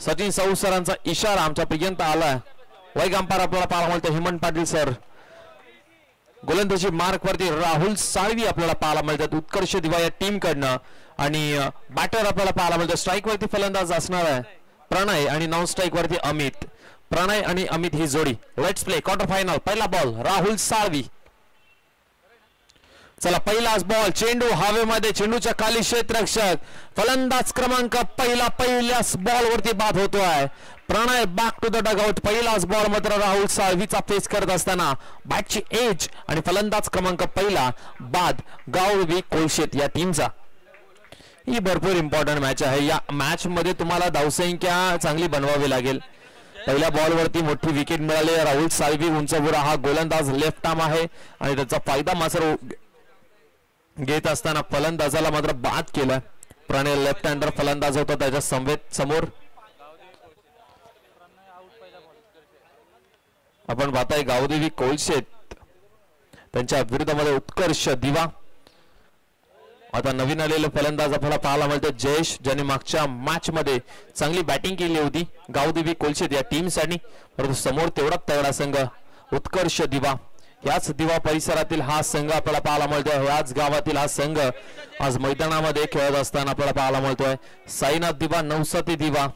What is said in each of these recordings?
सचिन साऊ सरांचा इशारा आमच्यापर्यंत आला. वाईक अंपायर आपल्याला पाहायला मिळतो हेमंत पाटील सर. गोलंदाजी मार्क वरती राहुल साळवी आपल्याला पाहायला मिळतात उत्कर्ष दिवा या टीम कडनं. आणि बॅटर आपल्याला पाहायला मिळतो स्ट्राईक वरती फलंदाज असणार आहे प्रणय आणि नॉन स्ट्राईक वरती अमित. प्रणय आणि अमित ही जोडी. Let's play quarter final. पहिला बॉल राहुल साळवी. चला पहिलाच बॉल चेंडू हवेमध्ये चेंडूच्या खाली क्षेत्ररक्षक फलंदाज क्रमांक पहिल्याच बॉल वरती बाद होतोय. प्रणय बॅक टू द डगआउट. पहिलाच बॉल मात्र राहुल साळवीचा फेस करत असताना बॅटची एज आणि फलंदाज क्रमांक पहिला बाद गावदेवी कोळशेत या टीमचा. ही भरपूर इम्पॉर्टंट मॅच आहे. या मॅच मध्ये तुम्हाला धावसंख्या चांगली बनवावी लागेल. पहिल्या बॉल वरती मोठी विकेट मिळाली. राहुल साळवी उंचबुरा हा गोलंदाज लेफ्ट आर्म आहे आणि त्याचा फायदा मात्र घेत असताना फलंदाजाला मात्र बाद केला. प्रणय लेफ्ट हँडर फलंदाज होता त्याच्या समोर. आपण पाहताय गावदेवी कोळशेत त्यांच्या विरुद्धामध्ये उत्कर्ष दिवा. आता नवीन आलेले फलंदाज आपल्याला पाहायला मिळतो जयेश ज्याने मागच्या मॅच मध्ये चांगली बॅटिंग केली होती गावदेवी कोळशेत या टीमसाठी. परंतु समोर तेवढा तगडा संघ उत्कर्ष दिवा. याच दिवा परिसरातील हा संघ आपल्याला पाहायला मिळतोय. याच गावातील हा संघ आज मैदानामध्ये खेळत असताना आपल्याला पाहायला मिळतोय. साईनाथ दिवा नवसाती दिवा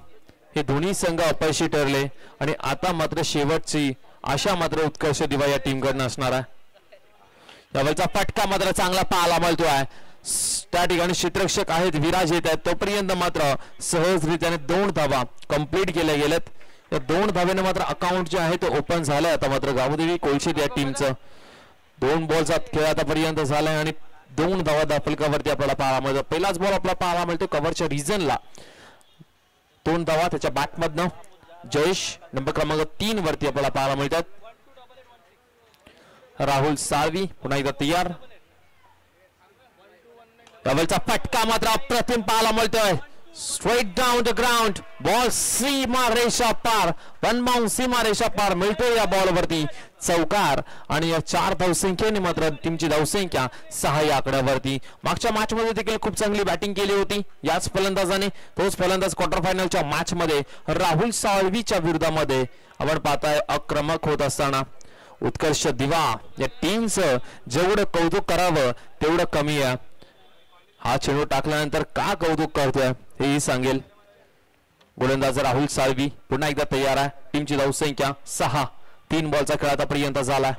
हे दोन्ही संघ अपयशी ठरले आणि आता मात्र शेवटची आशा मात्र उत्कर्ष दिवा या टीम कडनं असणार आहे. यावेळचा फटका मात्र चांगला पाहायला मिळतोय. त्या ठिकाणी क्षेत्ररक्षक आहेत विराज येत आहेत तोपर्यंत मात्र सहजरित्याने 2 धावा कंप्लीट केल्या गेल्यात. या 2 धावेने मात्र अकाउंट जे आहे ते ओपन झालंय. आता मात्र गावदेवी कोळशेत या टीमचं 2 बॉलचा खेळ आतापर्यंत झालाय आणि 2 धावा दाफलकावरती आपल्याला पाहायला मिळतो. पहिलाच बॉल आपल्याला पाहायला मिळतो कव्हरच्या रिजनला 2 धावा त्याच्या बॅटमधनं जयेश नंबर क्रमांक 3 वरती आपल्याला पाहायला मिळतात. राहुल साळवी पुन्हा एकदा तयार. यावेळचा फटका मात्र अप्रतिम पाहायला मिळतोय. Straight down the ground. Ball सीमा रेषा पार. 1 बाउंड सीमा रेषा पार मिळतोय या बॉल वरती चौकार आणि या 4 धावसंख्येने मात्र टीमची धावसंख्या 6 या आकड्यावरती. मागच्या मॅच मध्ये देखील खूप चांगली बॅटिंग केली होती याच फलंदाजाने. तोच फलंदाज क्वार्टर फायनलच्या मॅच मध्ये राहुल साळवीच्या विरोधामध्ये आपण पाहताय आक्रमक होत असताना. उत्कर्ष दिवा या टीमचं जेवढं कौतुक करावं तेवढं कमी आहे. हा चेंडू टाकल्यानंतर का कौतुक करतोय हेही सांगेल. गोलंदाज राहुल साळवी पुन्हा एकदा तयार आहे. टीमची धावसंख्या 6. 3 बॉलचा खेळ आतापर्यंत झाला.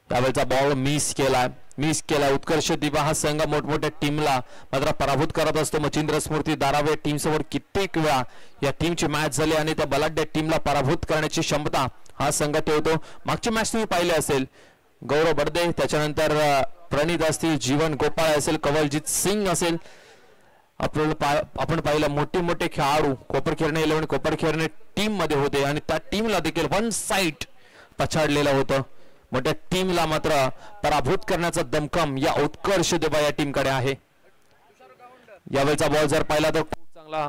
त्यावेळेचा बॉल मिस केला. उत्कर्ष दिवा हा संघ मोठमोठ्या टीमला मात्र पराभूत करत असतो. मच्छिंद्र स्मृती दारावे टीम समोर कित्येक वेळा या टीमची मॅच झाली आणि त्या बलाढ्य टीमला पराभूत करण्याची क्षमता हा संघ ठेवतो. मागची मॅच तुम्ही पाहिले असेल गौरव बडदे त्याच्यानंतर प्रणित असतील जीवन गोपाळ असेल कवलजीत सिंग असेल. आपण पाहिलं मोठे खेळाडू कोपरखेरणे 11 कोपरखेरणे टीम मध्ये होते आणि त्या टीमला देखील 1 साइड पछाडलेलं होतं. मोठ्या टीमला मात्र पराभूत करण्याचा दमखम या उत्कर्ष दिवा या टीम कडे आहे. यावेळचा बॉल जर पाहिला तर खूप चांगला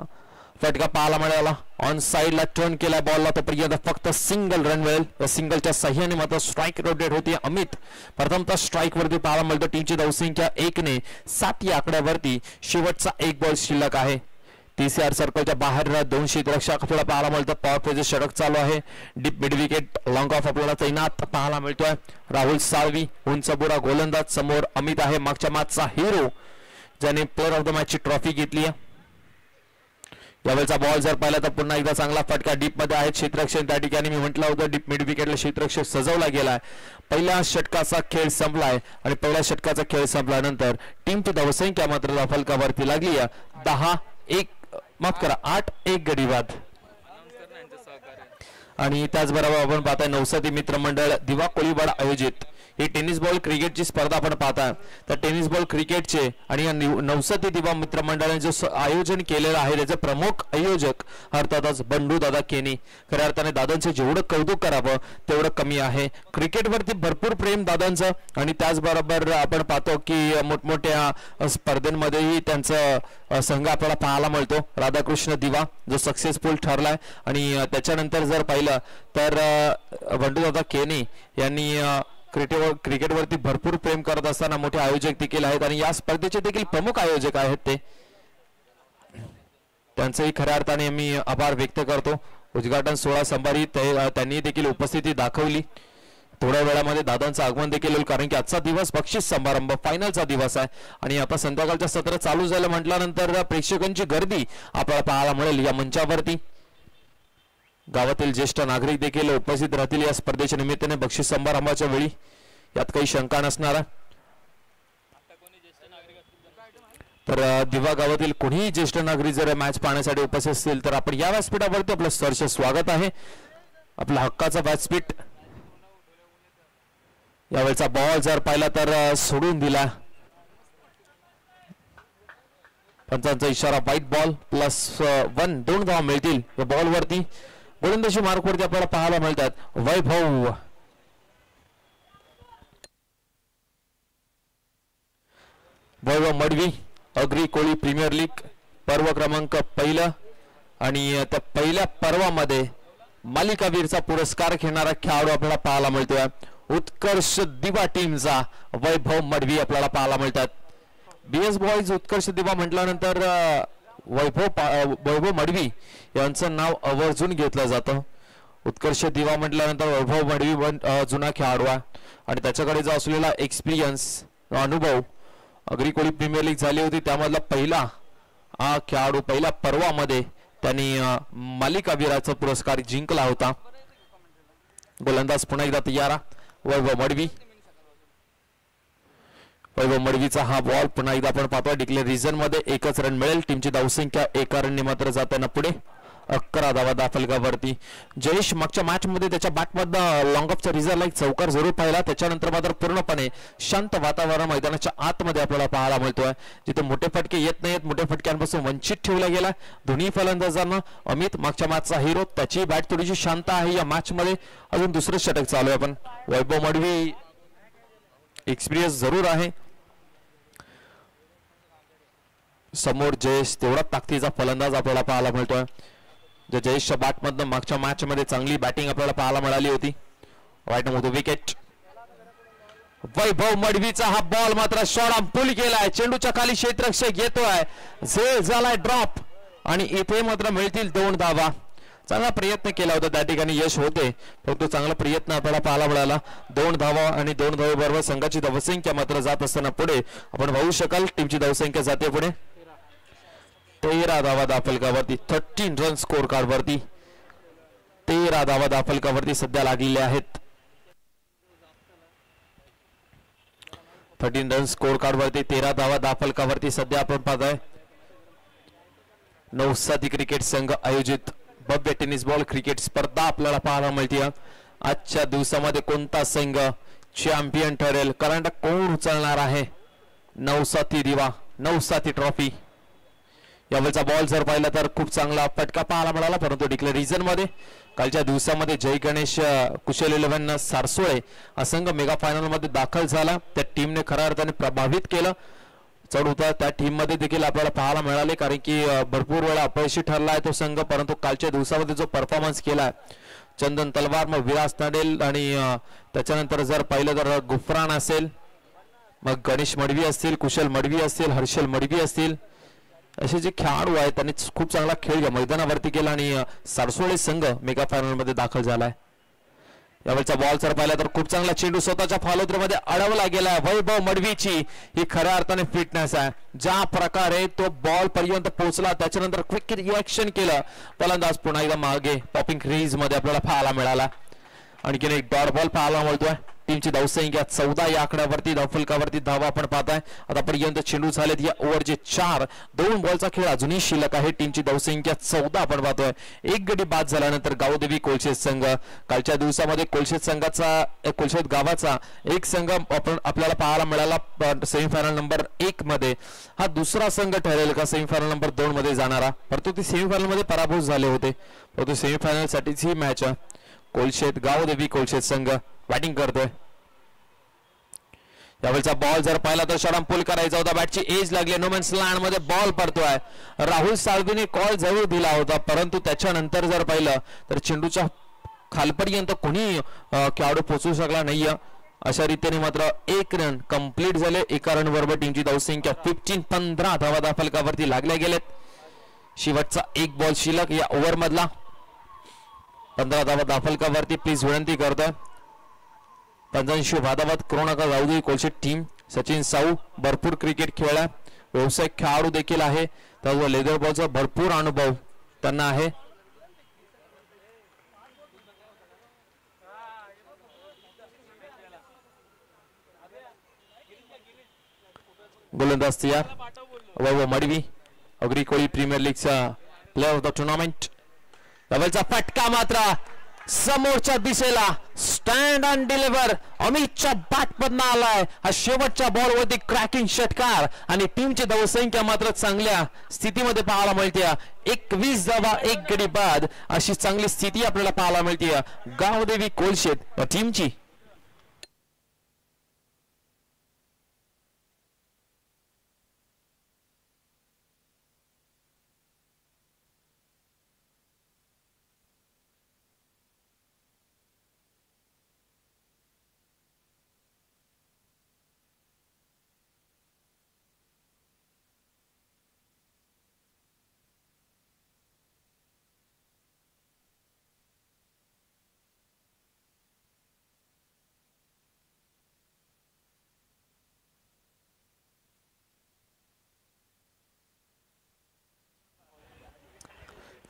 फटका पाहायला मिळाला. ऑन साइडला टर्न केला बॉलला तोपर्यंत फक्त सिंगल रन मिळेल. या सिंगलच्या सहाय्याने मात्र स्ट्राईक रोटेट होती. अमित प्रथमतः स्ट्राईक वरती पाहायला मिळतो. टीमची धावसंख्या 1 ने 7 या आकड्यावरती. शेवटचा 1 बॉल शिल्लक आहे. TCR सर्कलच्या बाहेर 2 क्षेत्ररक्षक आपल्याला पाहायला मिळतं. पॉवर प्लेचे षटक चालू आहे. Deep mid wicket long of आपल्याला तैनात पाहायला मिळतोय. राहुल साळवी उंचबुरा गोलंदाज समोर अमित आहे मागच्या मॅचचा हिरो ज्याने प्लेअर ऑफ द मॅचची ट्रॉफी घेतली आहे. यावेळचा बॉल जर पाहिला तर पुन्हा एकदा चांगला फटका डीप मध्ये आहे. क्षेत्ररक्षक त्या ठिकाणी मी म्हटलं होतं डीप मिड विकेटला क्षेत्ररक्षक सजवला गेलाय. पहिल्या षटकाचा खेळ संपलाय आणि पहिल्या षटकाचा खेळ संपल्यानंतर टीमची धावसंख्या मात्र फलकावरती लागली आहे. 8-1 गडी बाद. आणि त्याचबरोबर आपण पाहताय नवसाती मित्रमंडळ दिवा कोळीवाड आयोजित ही टेनिस बॉल क्रिकेटची स्पर्धा आपण पाहता. तर टेनिस बॉल क्रिकेटचे आणि या नवसाती दिवा मित्रमंडळाने जो आयोजन केलेलं आहे त्याचे प्रमुख आयोजक अर्थातच बंडू दादा केनी. खऱ्या अर्थाने दादांचे जेवढं कौतुक करावं तेवढं कमी आहे. क्रिकेटवरती भरपूर प्रेम दादांचं आणि त्याचबरोबर आपण पाहतो की मोठमोठ्या स्पर्धेंमध्येही त्यांचा संघ आपल्याला पाहायला मिळतो. राधाकृष्ण दिवा जो सक्सेसफुल ठरलाय आणि त्याच्यानंतर जर पाहिलं तर बंडू दादा केनी यांनी क्रिकेटवरती भरपूर प्रेम करत असताना मोठे आयोजक देखील आहेत आणि या स्पर्धेचे देखील प्रमुख आयोजक आहेत ते. त्यांचंही खऱ्या अर्थाने मी आभार व्यक्त करतो. उद्घाटन सोहळा समारंभात त्यांनी देखील उपस्थिती दाखवली. थोड्या वेळामध्ये दादांचं आगमन देखील होईल, कारण की आजचा दिवस बक्षीस समारंभ फायनलचा दिवस आहे आणि आता संध्याकाळचं सत्र चालू झालं म्हटल्यानंतर प्रेक्षकांची गर्दी आपल्याला पाहायला मिळेल या मंचावरती. गावातील ज्येष्ठ नागरिक देखील उपस्थित राहतील या स्पर्धेच्या निमित्ताने बक्षीस समारंभाच्या वेळी, यात काही शंका नसणार. तर दिवा गावातील कोणीही ज्येष्ठ नागरिक जर मॅच पाहण्यासाठी उपस्थित असतील तर आपण या व्यासपीठावरती आपलं सहर्ष स्वागत आहे. आपल्या हक्काचा व्यासपीठ. यावेळचा बॉल जर पाहिला तर सोडून दिला. पंचांचा इशारा वाईट बॉल +1 2 धावा मिळतील या बॉलवरती. गोलंदाजी मार्कवरती आपल्याला पाहायला मिळतात. वैभव मडवी अग्री कोळी प्रीमियर लीग पर्व क्रमांक पहिलं आणि त्या पहिल्या पर्वामध्ये मालिकावीरचा पुरस्कार घेणारा खेळाडू आपल्याला पाहायला मिळतोय. उत्कर्ष दिवा टीमचा वैभव मडवी आपल्याला पाहायला मिळतात. BS बॉयज उत्कर्ष दिवा म्हटल्यानंतर वैभव मडवी यांचं नाव आवर्जून घेतलं जातं. उत्कर्ष दिवा म्हटल्यानंतर वैभव मडवी जुना खेळाडू आहे आणि त्याच्याकडे जो असलेला एक्सपिरियन्स अनुभव, अग्री कोळी प्रीमियर लीग झाली होती त्यामधला पहिला खेळाडू पहिल्या पर्वामध्ये त्यांनी मालिकावीराचा पुरस्कार जिंकला होता. गोलंदाज पुन्हा एकदा तयार वैभव मडवी. वैभव मडवीचा हा बॉल पुन्हा एकदा आपण पाहतोय. डिक्लेअर रिझन मध्ये एकच रन मिळेल. टीमची धावसंख्या 1 रनने मात्र जाताना पुढे 11 धावा दाफलकावरती. जयेश मागच्या मॅच मध्ये त्याच्या बॅटमधनं लॉंग ऑफचा रिझल्ट एक चौकार जरूर पाहिला. त्याच्यानंतर मात्र पूर्णपणे शांत वातावरण मैदानाच्या आतमध्ये आपल्याला पाहायला मिळतोय, जिथे मोठे फटके येत नाहीत. मोठ्या फटक्यांपासून वंचित ठेवला गेला दोन्ही फलंदाजांना. अमित मागच्या मॅचचा हिरो, त्याची बॅट थोडीशी शांत आहे या मॅच मध्ये. अजून दुसरं षटक चालू आहे. पण वैभव मडवी एक्सपिरियन्स जरूर आहे. समोर जयेश तेवढा ताकदीचा फलंदाज आपल्याला पाहायला मिळतोय. जयेशच्या बॅटमधनं मागच्या मॅच मध्ये चांगली बॅटिंग आपल्याला पाहायला मिळाली होती. राईट मध्ये विकेट. वैभव मडवीचा हा बॉल मात्र शॉर्ट पुल केलाय. चेंडूच्या खाली क्षेत्ररक्षक येतोय, झेल झालाय ड्रॉप आणि इथे मात्र मिळतील 2 धावा. चांगला प्रयत्न केला होता त्या ठिकाणी, यश होते परंतु चांगला प्रयत्न आपल्याला पाहायला मिळाला. 2 धावा आणि 2 धावेबरोबर संघाची धावसंख्या मात्र जात असताना पुढे आपण पाहू शकाल. टीमची धावसंख्या जाते पुढे 13 धावा दाफलकावरती. 13 रन स्कोर कार्ड वरती 13 धावा दाफलकावरती सध्या लागलेल्या आहेत. 13 रन स्कोर कार्ड वरती 13 धावा दाफलकावरती सध्या आपण पाहतोय. नवसाथी क्रिकेट संघ आयोजित भव्य टेनिस बॉल क्रिकेट स्पर्धा आपल्याला पाहायला मिळते. आजच्या दिवसामध्ये कोणता संघ चॅम्पियन ठरेल, कर्नाटक कोण उचलणार आहे नवसाथी दिवा, नवसाथी ट्रॉफी. यावेळचा बॉल जर पाहिला तर खूप चांगला फटका पाहायला मिळाला, परंतु डिक्लेअर रिझन मध्ये कालच्या दिवसामध्ये जय गणेश कुशल 11 सारसोळे हा संघ मेगा फायनल मध्ये दाखल झाला. त्या टीमने खऱ्या अर्थाने प्रभावित केलं. चढ उतार त्या टीम मध्ये देखील आपल्याला पाहायला मिळाले, कारण की भरपूर वेळा अपयशी ठरला आहे तो संघ. परंतु कालच्या दिवसामध्ये जो परफॉर्मन्स केला चंदन तलवार, मग विराज ताडेल आणि त्याच्यानंतर जर पाहिलं तर गुफरान असेल, मग गणेश मडवी असतील, कुशल मडवी असतील, हर्षल मडवी असतील, असे जे खेळाडू आहेत त्यांनी खूप चांगला खेळ या मैदानावरती केला आणि सारसोळे संघ मेगा फायनल मध्ये दाखल झालाय. यावेळचा बॉल जर पाहिला तर खूप चांगला चेंडू स्वतःच्या फॉलोथ्रूमध्ये अडवला गेला. वैभव मडवीची ही खऱ्या अर्थाने फिटनेस आहे. ज्या प्रकारे तो बॉल पर्यंत पोहोचला त्याच्यानंतर क्विक रिएक्शन केलं. फलंदाज पुन्हा एकदा मागे पॉपिंग क्रीज मध्ये आपल्याला पाहायला मिळाला. आणखीन एक डॉट बॉल पाहायला मिळतोय. टीमची धावसंख्या 14 या आकड्यावरती धावफलकावरती धावा आपण पाहताय. आतापर्यंत चेंडू झालेत या ओव्हरचे 4. 2 बॉलचा खेळ अजूनही शिल्लक आहे. टीमची धावसंख्या 14 आपण पाहतोय. एक गडी बाद झाल्यानंतर गावदेवी कोळशेत संघ, कालच्या दिवसामध्ये कोळशेत गावाचा एक संघ आपल्याला पाहायला मिळाला सेमीफायनल नंबर 1 मध्ये. हा दुसरा संघ ठरेल का सेमीफायनल नंबर 2 मध्ये जाणारा, परंतु ते सेमीफायनल मध्ये पराभूत झाले होते. परंतु सेमीफायनल साठीच ही मॅच कोळशेत गावदेवी कोळशेत संघ बॅटिंग करतोय. यावेळचा बॉल जर पाहिला तर शॉर्ट पुल करायचा होता. बॅटची एज लागली. नोमॅन्स लँड मध्ये बॉल पडतोय. राहुल साळवीने कॉल जरूर दिला होता, परंतु त्याच्यानंतर जर पाहिलं तर चेंडूच्या खालपर्यंत कोणी खेळाडू पोहोचू शकला नाहीये. अशा रीतीने मात्र 1 रन कंप्लीट झाले. 1 रन बरोबर टीमची धावसंख्या 15 धावा दाफलकावरती लागल्या गेलेत. शेवटचा एक बॉल शिल्लक या ओव्हर मधला. 15 धावा दाफलकावरती. प्लीज विनंती करतोय पंचांशी धावात करू नका जाऊ दे कोलशेट टीम. सचिन साऊ भरपूर क्रिकेट खेळला, व्यावसायिक खेळाडू देखील आहे, त्याचबरोबर लेदर बॉलचा भरपूर अनुभव त्यांना आहे. गोलंदाज तयार वैभव मडवी, अग्री कोळी प्रीमियर लीगचा प्लेअर ऑफ द टुर्नामेंट. डबलचा फटका मात्र समोरच्या दिशेला. स्टँड अँड डिलिव्हर अमितच्या बॅट मधनं आलाय. हा शेवटच्या बॉलवरती क्रॅकिंग षटकार आणि टीमची धावसंख्या मात्र चांगल्या स्थितीमध्ये पाहायला मिळते. 21 धावा 1 गडी बाद अशी चांगली स्थिती आपल्याला पाहायला मिळते गावदेवी कोलशेत या टीमची.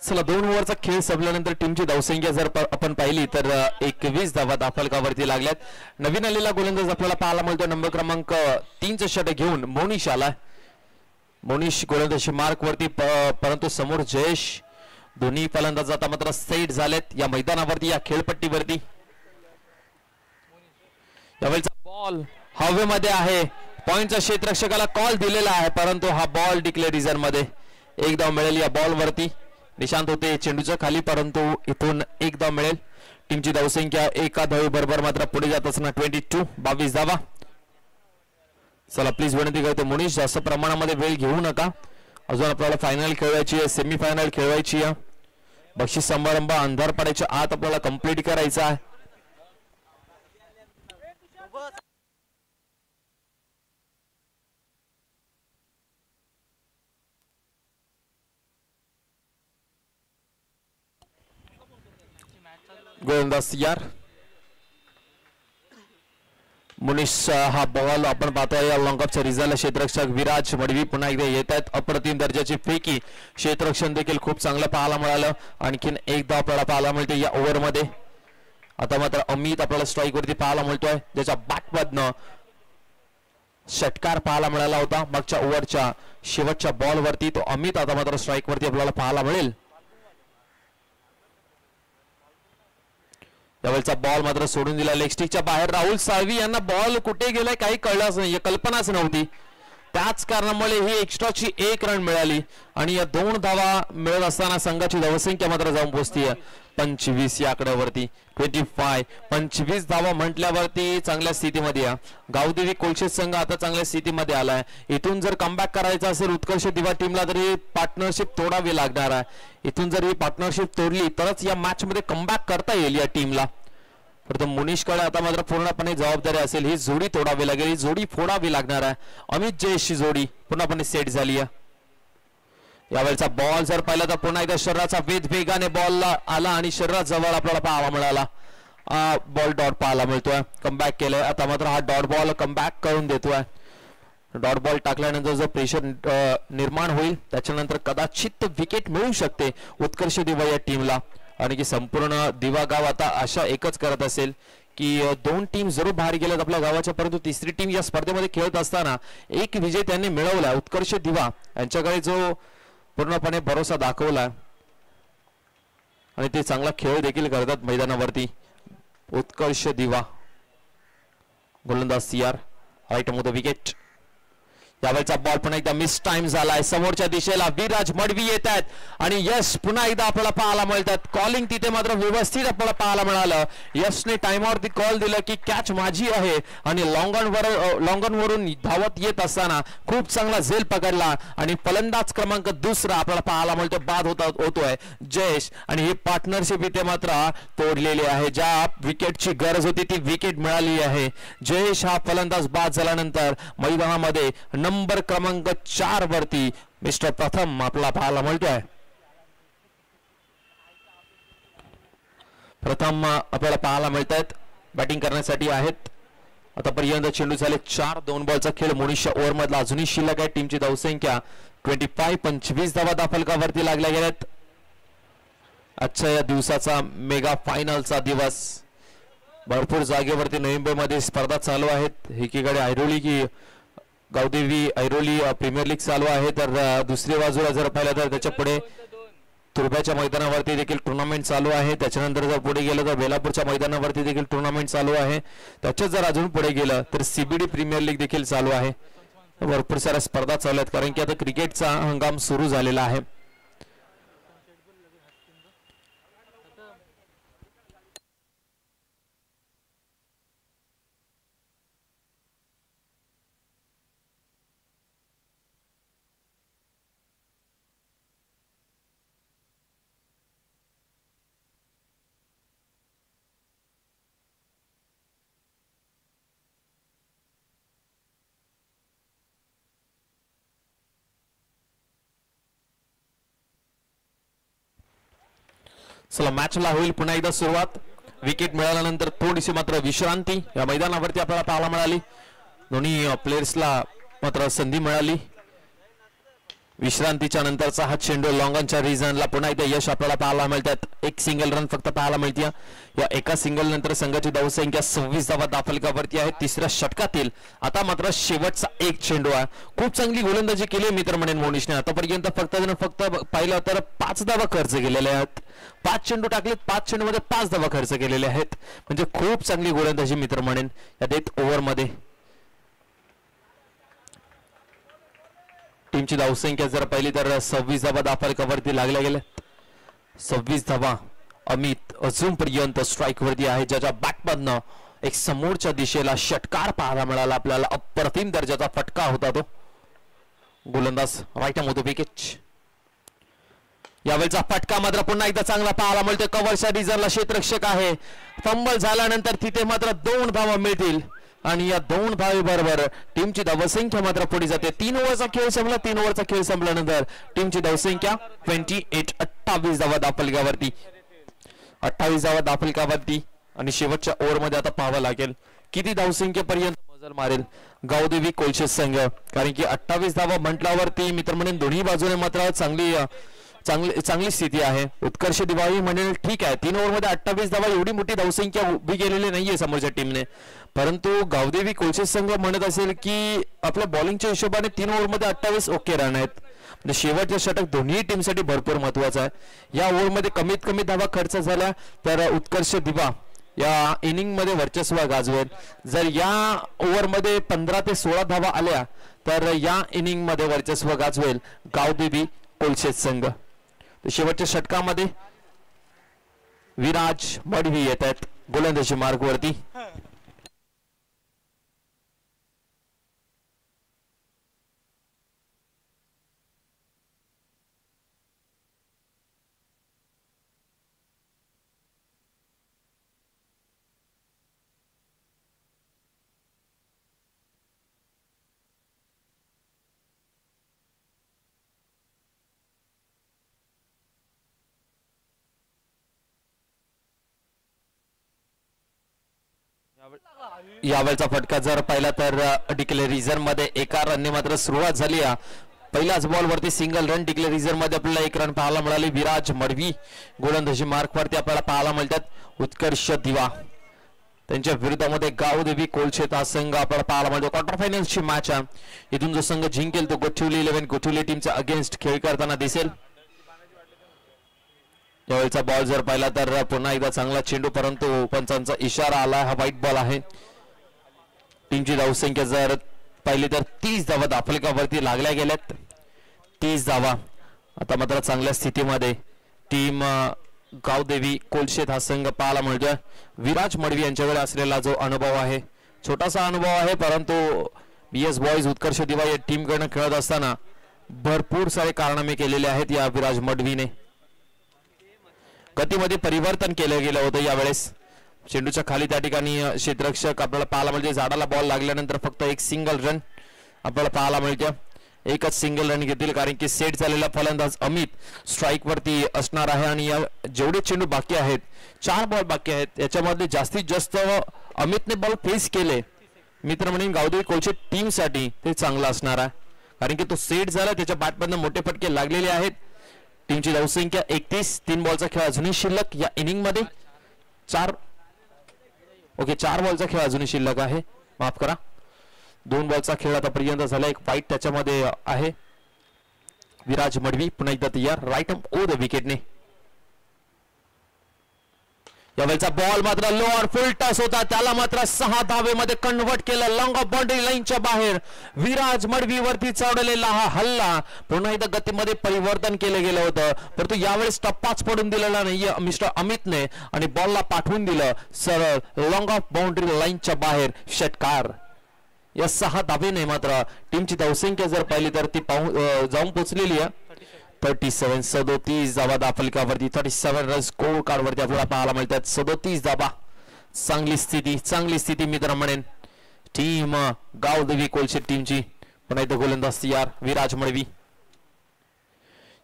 चला 2 ओव्हरचा खेळ संपल्यानंतर टीमची धावसंख्या जर आपण पाहिली तर 21 धावा दाफलकावरती लागल्यात. नवीन आलेला गोलंदाज आपल्याला पाहायला मिळतो नंबर क्रमांक 3चं षटक घेऊन मोनिश आला. मोनिश गोलंदाजी मार्क वरती, परंतु समोर जयेश. दोन्ही फलंदाज आता मात्र सेट झालेत या मैदानावरती, या खेळपट्टीवरती. यावेळीचा बॉल हवेमध्ये आहे. पॉइंटचा क्षेत्ररक्षकाला कॉल दिलेला आहे, परंतु हा बॉल डिक्लेअर रिझन मध्ये. एक धाव मिळेल या बॉल वरती. निशांत होते चेंडूच्या खाली, परंतु इथून एक धाव मिळेल. टीमची धावसंख्या एका धावी बरोबर मात्र पुढे जात असताना 22 धावा. चला प्लीज विनंती करते मोनिश जास्त प्रमाणामध्ये वेळ घेऊ नका. अजून आपल्याला फायनल खेळवायची आहे, सेमीफायनल खेळवायची आहे. बक्षीस समारंभ अंधार पडायच्या आत आपल्याला कंप्लीट करायचा आहे. गोलंदाज यार मुनिश हा बॉल आपण पाहतोय या लॉंगऑफच्या रिझल्ट. क्षेत्ररक्षक विराज मडवी पुन्हा एकदा येत आहेत. अप्रतिम दर्जाची फेकी, क्षेत्ररक्षण देखील खूप चांगलं पाहायला मिळालं. आणखीन एक धाव आपल्याला पाहायला मिळते या ओव्हर मध्ये. आता मात्र अमित आपल्याला स्ट्राईक वरती पाहायला मिळतोय, ज्याच्या बॅटमधनं षटकार पाहायला मिळाला होता मागच्या ओव्हरच्या शेवटच्या बॉल वरती. तो अमित आता मात्र स्ट्राईक वरती आपल्याला पाहायला मिळेल. त्यावेळेचा बॉल मात्र सोडून दिला लेग स्टिकच्या बाहेर. राहुल साळवी यांना बॉल कुठे गेलाय काही कळलंच नाही, कल्पनाच नव्हती. त्याच कारणामुळे ही एक्स्ट्राची 1 रन मिळाली आणि या 2 धावा मिळत असताना संघाची धावसंख्या मात्र जाऊन पोहोचतीये 25 या आकड्यावरती. 25 धावा म्हटल्यावरती चांगल्या स्थितीमध्ये गावदेवी कोलशेत संघ आता चांगल्या स्थितीमध्ये आलाय. इथून जर कमबॅक करायचं असेल उत्कर्ष दिवा टीमला तर ही पार्टनरशिप तोडावी लागणार आहे. इथून जर ही पार्टनरशिप तोडली तरच या मॅच मध्ये कमबॅक करता येईल या टीमला. प्रथम मुनिशकडे आता मात्र पूर्णपणे जबाबदारी असेल. ही जोडी तोडावी लागेल, ही जोडी फोडावी लागणार आहे. अमित जयेशची जोडी पूर्णपणे सेट झाली आहे. यावेळेचा बॉल जर पाहिला तर पुन्हा एकदा शरीराचा वेध वेगाने बॉलला आला आणि शरीरात जवळ आपल्याला पाहायला मिळाला. बॉल डॉट पाहायला मिळतोय. कमबॅक केलंय आता मात्र हा डॉट बॉल कमबॅक करून देतोय. डॉट बॉल टाकल्यानंतर जो प्रेशर निर्माण होईल त्याच्यानंतर कदाचित विकेट मिळू शकते उत्कर्ष दिवा या टीमला. आणि की संपूर्ण दिवा गाव आता आशा एकच करत असेल की 2 टीम जरूर बाहेर गेल्यात आपल्या गावाच्या, परंतु तिसरी टीम या स्पर्धेमध्ये खेळत असताना एक विजय त्यांनी मिळवला. उत्कर्ष दिवा यांच्याकडे जो पूर्णपणे भरोसा दाखवला आणि ते चांगला खेळ देखील करतात मैदानावरती. उत्कर्ष दिवा गोलंदाज CR right on the wicket. यावेळचा बॉल पुन्हा एकदा मिस टाइम झालाय. समोरच्या दिशेला विराज मडवी येत आहेत आणि यश पुन्हा एकदा आपल्याला पाहायला मिळतात. कॉलिंग तिथे मात्र व्यवस्थित आपल्याला पाहायला मिळालं. यशने टाइमवरती कॉल दिलं की कॅच माझी आहे आणि लॉंगन वरून धावत येत असताना खूप चांगला झेल पकडला आणि फलंदाज क्रमांक 2 आपल्याला पाहायला मिळतो बाद होतोय जयेश. आणि ही पार्टनरशिप इथे मात्र तोडलेली आहे. ज्या विकेटची गरज होती ती विकेट मिळाली आहे. जयेश हा फलंदाज बाद झाल्यानंतर मैदानामध्ये नंबर क्रमांक 4 वरती मिस्टर प्रथम आपला पाहायला मिळतोय. प्रथम आपल्याला पाहायला मिळत आहेत बॅटिंग करण्यासाठी आहेत. आतापर्यंत चेंडू झाले 4. 2 बॉलचा खेळ. 19 ओव्हर मधला अजूनही शिल्लक आहे. टीमची धावसंख्या 25 धावा दाफलकावरती लागल्या गेल्यात. आजच्या या दिवसाचा मेगा फायनलचा दिवस. भरपूर जागेवरती नवी मुंबईमध्ये स्पर्धा चालू आहेत. एकीकडे ऐरोली की गावदेवी ऐरोली प्रीमियर लीग चालू आहे, तर दुसरी बाजूला जर पाहिलं तर त्याच्या पुढे तुर्ब्याच्या मैदानावरती देखील टुर्नामेंट चालू आहे. त्याच्यानंतर जर पुढे गेलं तर बेलापूरच्या मैदानावरती देखील टुर्नामेंट चालू आहे. त्याच्यात जर अजून पुढे गेलं तर सीबीडी प्रीमियर लीग देखील चालू आहे. भरपूर साऱ्या स्पर्धा चालू आहेत कारण की आता क्रिकेटचा हंगाम सुरू झालेला आहे. चला मॅचला होईल पुन्हा एकदा सुरुवात. विकेट मिळाल्यानंतर थोडीशी मात्र विश्रांती या मैदानावरती आपल्याला पाहायला मिळाली. दोन्ही प्लेयर्सला मात्र संधी मिळाली. विश्रांतीच्या नंतरचा हा चेंडू लॉंगॉनच्या रिजनला पुन्हा एकदा यश आपल्याला पाहायला मिळतात. एक सिंगल रन फक्त पाहायला मिळते. या एका सिंगल नंतर संघाची धावसंख्या 26 धावा दाफलकावरती आहे. तिसऱ्या षटकातील आता मात्र शेवटचा एक चेंडू आहे. खूप चांगली गोलंदाजी केली मी तर म्हणेन मोनिशने. आतापर्यंत फक्त पाहिलं तर 5 धावा खर्च केलेले आहेत. 5 चेंडू टाकलेत. 5 चेंडूमध्ये 5 धावा खर्च केलेले आहेत. म्हणजे खूप चांगली गोलंदाजी मी तर म्हणेन या डेथ ओव्हर मध्ये. टीमची धावसंख्या जर पाहिली तर 26 धावा दाफलकावरती लागल्या गेल्या. 26 धावा. अमित अजूनपर्यंत स्ट्राईक वरती आहे, ज्याच्या बॅटमधनं एक समोरच्या दिशेला षटकार पाहायला मिळाला आपल्याला. अप्रतिम दर्जाचा फटका होता तो. गोलंदाज राईट आर्म विकेट. यावेळचा फटका मात्र पुन्हा एकदा चांगला पाहायला मिळतोय. कव्हरच्या रिझनला क्षेत्ररक्षक आहे. फंबल झाल्यानंतर तिथे मात्र 2 धावा मिळतील आणि या 2 धावे बरोबर टीमची धावसंख्या मात्र पुढे जाते. 3 ओव्हरचा खेळ संपला. 3 ओव्हरचा खेळ संपल्यानंतर टीमची धावसंख्या 28 धावा दाफलकावरती. 28 धावा दाफलकावरती आणि शेवटच्या ओव्हर मध्ये आता पाहावं लागेल किती धावसंख्येपर्यंत मजल मारेल गावदेवी कोलशे संघ. कारण की 28 धावा म्हटल्यावरती मित्र म्हणून दोन्ही बाजूने मात्र चांगली स्थिती आहे. उत्कर्ष दिवाळी म्हणेल ठीक आहे, 3 ओव्हर मध्ये 28 धावा एवढी मोठी धावसंख्या उभी केलेली नाहीये समोरच्या टीमने. परंतु गावदेवी कोलशे संघ म्हणत असेल की आपल्या बॉलिंगच्या हिशोबाने 3 ओव्हर मध्ये 28 ओके रन आहेत. म्हणजे शेवटचे षटक दोन्ही टीमसाठी भरपूर महत्वाचं आहे. या ओव्हर मध्ये कमीत कमी धावा खर्च झाल्या तर उत्कर्ष दिवा या इनिंग मध्ये वर्चस्व गाजवेल. जर या ओव्हर मध्ये 15 ते 16 धावा आल्या तर या इनिंग मध्ये वर्चस्व गाजवेल गावदेवी कोलशे संघ. शेवटच्या षटकामध्ये विराज मडवी येत आहेत गोलंदाजी मार्गवरती. यावेळचा फटका जर पाहिला तर डिक्लेरिझर मध्ये एका रनने मात्र सुरुवात झाली. पहिल्याच बॉल वरती सिंगल रन. डिक्लेरिझर मध्ये आपल्याला 1 रन पाहायला मिळाली. विराज मडवी गोलंदाजी मार्क वरती आपल्याला पाहायला मिळतात. उत्कर्ष दिवा त्यांच्या विरुद्धामध्ये गावदेवी कोलशे हा संघ आपल्याला पाहायला मिळतो. क्वार्टर फायनलची मॅच आहे. इथून जो संघ जिंकेल तो गोठिवली 11 गोठिवली टीमच्या अगेन्स्ट खेळ करताना दिसेल. यावेळचा बॉल जर पाहिला तर पुन्हा एकदा चांगला चेंडू, परंतु पंचांचा इशारा आला. हा व्हाईट बॉल आहे. टीमची धावसंख्या जर पाहिली तर 30 धावा दाफलकावरती लागल्या गेल्यात. 30 धावा. आता मात्र चांगल्या स्थितीमध्ये टीम गावदेवी कोलशे हा संघ पाहायला मिळतोय. विराज मडवी यांच्याकडे असलेला जो अनुभव आहे, छोटासा अनुभव आहे, परंतु बीएस बॉयज उत्कर्ष दिवा या टीमकडनं खेळत असताना भरपूर सारे कारनामे केलेले आहेत या विराज मडवीने. गतीमध्ये परिवर्तन केलं गेलं होतं यावेळेस. चेंडूच्या खाली त्या ठिकाणी क्षेत्ररक्षक आपल्याला पाहायला मिळते. झाडाला बॉल लागल्यानंतर फक्त एक सिंगल रन आपल्याला पाहायला मिळते. एकच सिंगल रन घेतील, कारण की सेट झालेला फलंदाज अमित स्ट्राईक वरती असणार आहे. आणि या जेवढे चेंडू बाकी आहेत, 4 बॉल बाकी आहेत, याच्यामध्ये जास्तीत जास्त अमितने बॉल फेस केले मित्र म्हणून गावदेवी कोलचे टीम साठी ते चांगलं असणार आहे, कारण की तो सेट झाला, त्याच्या बॅटमधनं मोठे फटके लागलेले आहेत. टीमची धावसंख्या 31. 3 बॉलचा खेळ अजूनही शिल्लक या इनिंग मध्ये. 4 बॉलचा खेळ अजूनही शिल्लक आहे, माफ करा. 2 बॉलचा खेळ आतापर्यंत झाला. एक फाईट त्याच्यामध्ये आहे. विराज मडवी पुन्हा एकदा तयार, राईट ओ द विकेटने. यावेळचा बॉल मात्र लो और फुल टस होता, त्याला मात्र 6 धावेमध्ये कन्व्हर्ट केलं. लॉंग ऑफ बाउंड्री लाईनच्या बाहेर विराज मडवी वरती चढलेला हा हल्ला पुन्हा एकदा गतीमध्ये परिवर्तन केलं गेलं होतं, परंतु यावेळेस टप्पाच पडून दिलेला नाहीये मिस्टर अमितने आणि बॉलला पाठवून दिलं सरळ लॉंग ऑफ बाउंड्री लाईनच्या बाहेर. षटकार. या 6 धावेने मात्र टीमची धावसंख्या जर पाहिली तर ती जाऊन पोहोचलेली आहे 37. 37 धावा दाफलकावरती. 37 रन स्कोर कार्ड वरती आपल्याला पाहायला मिळतात. 37 धावा. चांगली स्थिती मित्र म्हणेन टीम गावदेवी कोलशेट टीमची. पुन्हा एकदा गोलंदाज तयार विराज मडवी.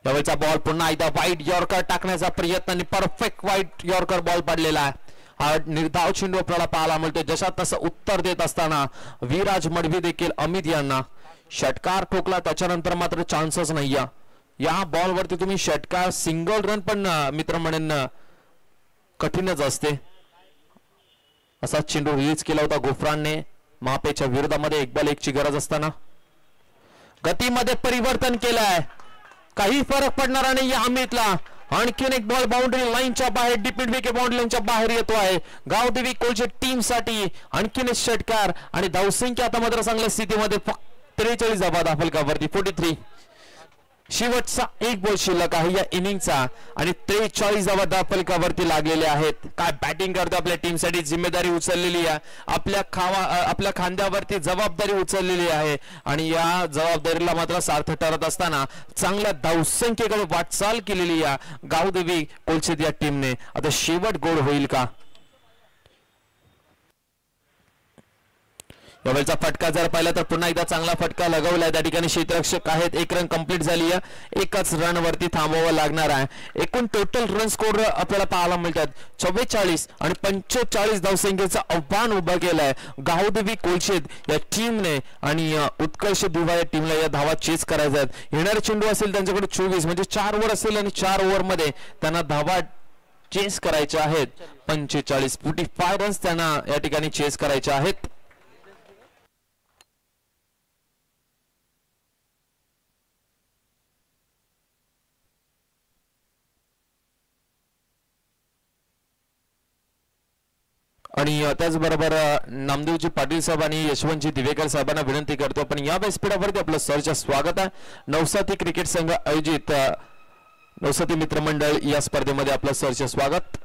यावेळचा बॉल पुन्हा एकदा वाईट यॉर्कर टाकण्याचा प्रयत्न आणि परफेक्ट वाईट यॉर्कर बॉल पडलेला आहे. हा निर्धाव चेंडू आपल्याला पाहायला मिळतो. जशा तसं उत्तर देत असताना विराज मडवी देखील अमित यांना षटकार ठोकला, त्याच्यानंतर मात्र चान्सच नाही. या बॉल वरती तुम्ही षटकार सिंगल रन पण मित्र म्हणेन कठीणच असते. असा चेंडू रिलीज केला होता गोफ्रानने मापेच्या विरोधामध्ये. 1 बॉल 1 ची गरज असताना गतीमध्ये परिवर्तन केलंय, काही फरक पडणार नाही या अमितला. आणखीन एक बॉल बाउंड्री लाईनच्या बाहेर, डिपिट विकेट बाउंड्री लाईनच्या बाहेर येतो आहे गावदेवी कोलचे टीम साठी. आणखीन एक षटकार आणि धावसंख्या आता मात्र चांगल्या स्थितीमध्ये 43 धावा दाफलकावरती. 43. शेवटचा 1 बॉल शिल्लक आहे या इनिंगचा आणि 43 धावा दाफलकावरती लागलेले आहेत. काय बॅटिंग करतो आपल्या टीमसाठी, जिम्मेदारी उचललेली आहे, आपल्या खांद्यावरती जबाबदारी उचललेली आहे आणि या जबाबदारीला मात्र सार्थ ठरत असताना चांगल्या धावसंख्येकडे वाटचाल केलेली या गावदेवी कोलशेत या टीमने. आता शेवट गोड होईल का? यावेळचा फटका जर पाहिला तर पुन्हा एकदा चांगला फटका लगावलाय. त्या ठिकाणी क्षेत्ररक्षक आहेत. 1 रन कंप्लीट झाली आहे, 1च रन वरती थांबावं लागणार आहे. एकूण टोटल रन स्कोर आपल्याला पाहायला मिळतात 44 आणि 45 धावसंख्येचं आव्हान उभं केलंय गावदेवी कोलशेत या टीमने आणि उत्कर्ष दिवा या टीमला या धावा चेस करायच्या आहेत. येणारे चेंडू असेल त्यांच्याकडे 24 म्हणजे 4 ओव्हर असेल आणि 4 ओव्हर मध्ये त्यांना धावा चेस करायच्या आहेत. 45 रन्स त्यांना या ठिकाणी चेस करायच्या आहेत. आणि त्याचबरोबर नामदेवजी पाटील साहेब आणि यशवंतजी दिवेकर साहेबांना विनंती करतो आपण या व्यासपीठावरती आपलं सरचं स्वागत आहे. नवसाथी क्रिकेट संघ आयोजित नवसाथी मित्रमंडळ या स्पर्धेमध्ये आपलं सरचं स्वागत.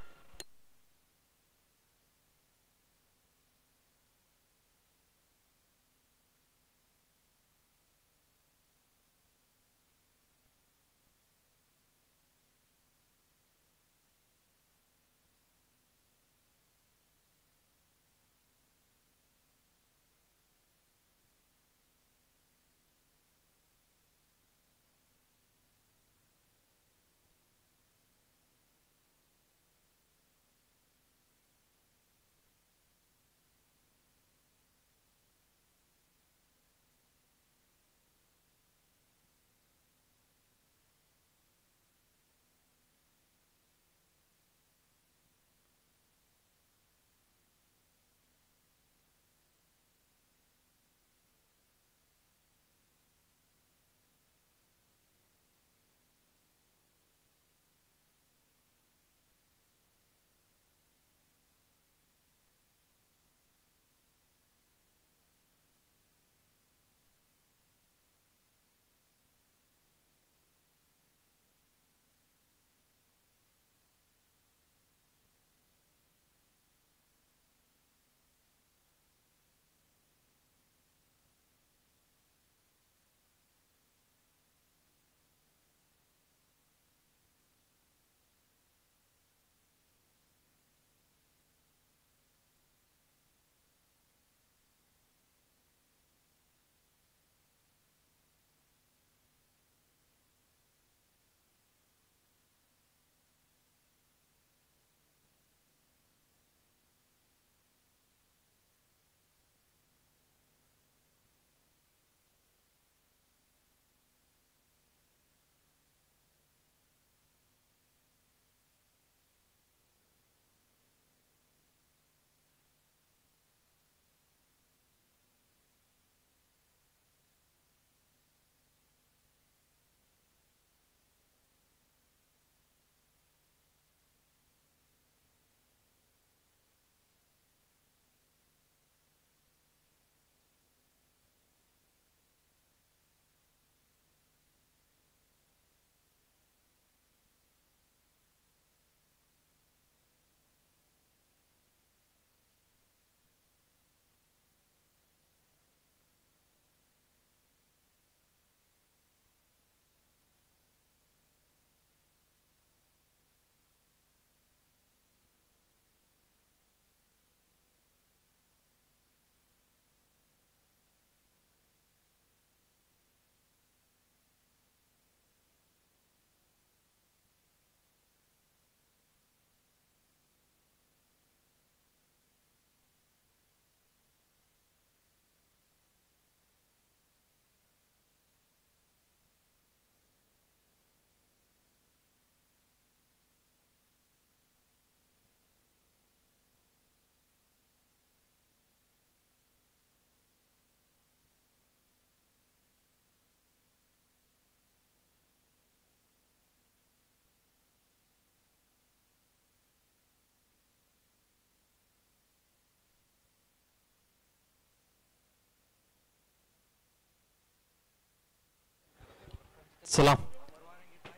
चला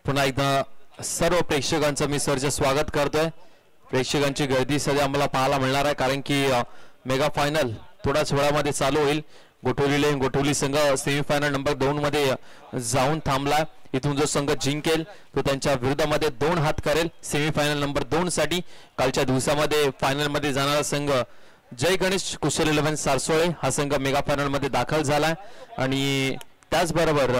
पुन्हा एकदा सर्व प्रेक्षकांचं मी सरचे स्वागत करतोय. प्रेक्षकांची गर्दी सध्या आम्हाला पाहायला मिळणार आहे कारण की मेगा फायनल थोड्याच वेळामध्ये चालू होईल. गोठवली संघ सेमीफायनल नंबर 2 मध्ये जाऊन थांबला. इथून जो संघ जिंकेल तो त्यांच्या विरुद्धामध्ये 2 हात करेल सेमीफायनल नंबर 2 साठी. कालच्या दिवसामध्ये फायनल मध्ये जाणारा संघ जय गणेश कुशल 11 सारसोळे हा संघ मेगा फायनल मध्ये दाखल झालाय. आणि त्याचबरोबर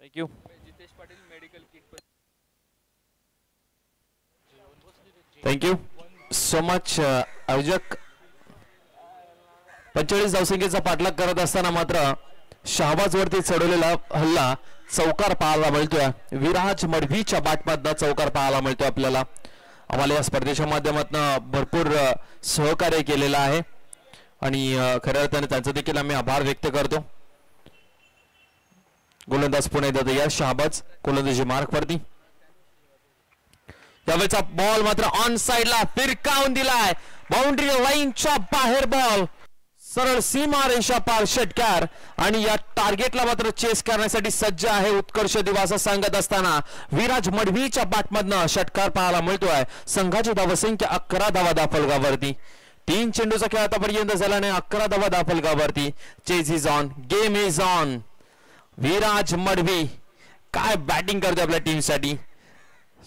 thank you. Jitesh Patil medical kit. Thank you so much. आयोजक 45 धावसंख्येचा पाठलाग करत असताना मात्र शहाबाज वरती चढवलेला हल्ला चौकार पाहायला मिळतोय. विराज मडवीच्या बॅटमधनं चौकार पाहायला मिळतोय आपल्याला. आम्हाला या स्पर्धेच्या माध्यमातून भरपूर सहकार्य केलेलं आहे आणि खऱ्या अर्थाने त्यांचा देखील आम्ही आभार व्यक्त करतो. गोलंदाज पुणे येतात या शहाबाज गोलंदाजी मार्क वरती. त्यावेळेचा बॉल मात्र ऑन साइडला फिरकावून दिलाय. बाउंड्री लाईनच्या बाहेर बॉल सरळ सीमा रेषा पार षटकार. आणि या टार्गेटला मात्र चेस करण्यासाठी सज्ज आहे उत्कर्ष दिवासा सांगत असताना विराज मडवीच्या बॅटमधनं षटकार पाहायला मिळतोय. संघाची धावसंख्या 11 धावा दाफलगावरती. 3 चेंडूचा खेळ आतापर्यंत झाला नाही. 11 धावा दाफलगावरती. Chase is on, game is on. Viraj Madvi काय बॅटिंग करते आपल्या टीमसाठी.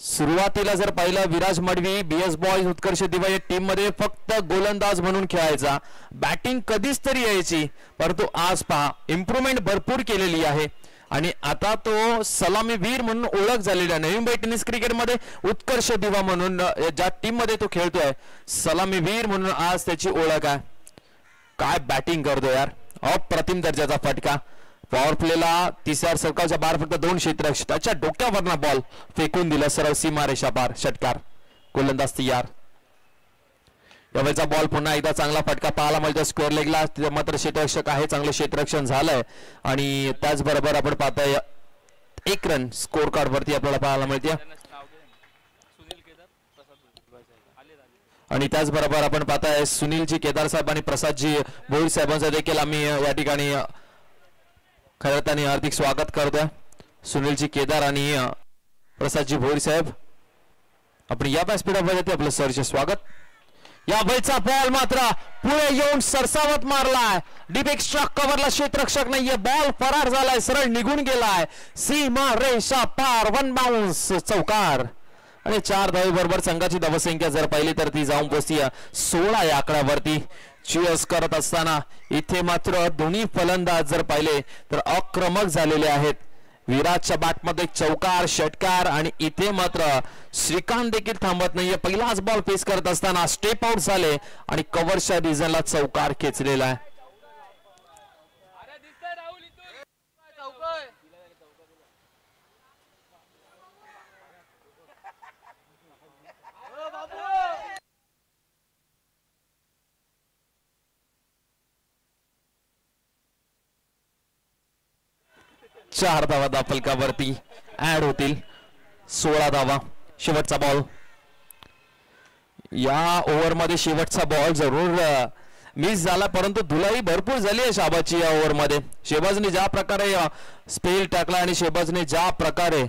सुरुवातीला जर पाहिलं विराज मडवी बीएस बॉयज उत्कर्ष दिवा या टीम मध्ये फक्त गोलंदाज म्हणून खेळायचा. बॅटिंग कधीच तरी यायची परंतु आज पहा इम्प्रूव्हमेंट भरपूर केलेली आहे आणि आता तो सलामीवीर म्हणून ओळख झालेली आहे. नवी मुंबई टेनिस क्रिकेटमध्ये उत्कर्ष दिवा म्हणून ज्या टीम मध्ये तो खेळतोय सलामीवीर म्हणून आज त्याची ओळख आहे. काय बॅटिंग करतो यार. अप्रतिम दर्जाचा फटका. पॉवर प्लेला तिसऱ्या सर्कलच्या बाहेर फक्त 2 क्षेत्ररक्षकाच्या डोक्यावरना बॉल फेकून दिला सरळ सीमा रेषा पार षटकार. गोलंदाज तयार. यावेळेचा बॉल पुन्हा एकदा चांगला फटका पाहायला मिळतो स्क्वेअर लेगला. मात्र क्षेत्ररक्षक आहे चांगलं क्षेत्ररक्षण झालंय आणि त्याचबरोबर आपण पाहताय 1 रन स्कोर कार्ड वरती आपल्याला पाहायला मिळते. आणि त्याचबरोबर आपण पाहताय सुनीलजी केदार साहेब आणि प्रसादजी भोईर साहेबांचा देखील आम्ही या ठिकाणी खऱ्या अर्थाने हार्दिक स्वागत करतोय. सुनीलजी केदार आणि प्रसादजी भोईर साहेब आपण या व्यासपीठावर येते आपलं सरचे स्वागत. या वेळचा बॉल मात्र पुढे येऊन सरसावत मारलाय. डीप एक्स्ट्रा कव्हरला क्षेत्ररक्षक नाहीये. बॉल फरार झालाय, सरळ निघून गेलाय. सीमा रेषा पार. वन बाउन्स चौकार आणि 4 धावे बरोबर संघाची धावसंख्या जर पाहिली तर ती जाऊन पोहोचती 16 या आकड्यावरती. चीअर्स करत असताना इथे मात्र दोन्ही फलंदाज जर पाहिले तर आक्रमक झालेले आहेत. विराटच्या बॅटमध्ये चौकार, षटकार आणि इथे मात्र श्रीकांत देखील थांबत नाहीये. पहिलाच बॉल फेस करत असताना स्टेप आउट झाले आणि कव्हरच्या रिजनला चौकार खेचलेला आहे. चार धावा दाफलकावरती ऍड होतील. 16 धावा. शेवटचा बॉल. या ओव्हरमध्ये शेवटचा बॉल जरूर मिस झाला, परंतु धुलाई भरपूर झाली आहे शाबाजची या ओव्हरमध्ये. शेहबाजने ज्या प्रकारे स्पेल टाकला आणि शेहबाजने ज्या प्रकारे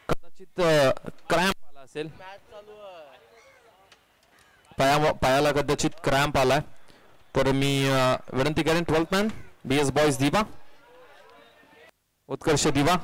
कदाचित क्रॅम्प आला असेल, पायाला कदाचित क्रॅम्प आलाय, तर मी विनंती करेन 12th मॅन BS बॉयज दिवा, उत्कर्ष दिवा.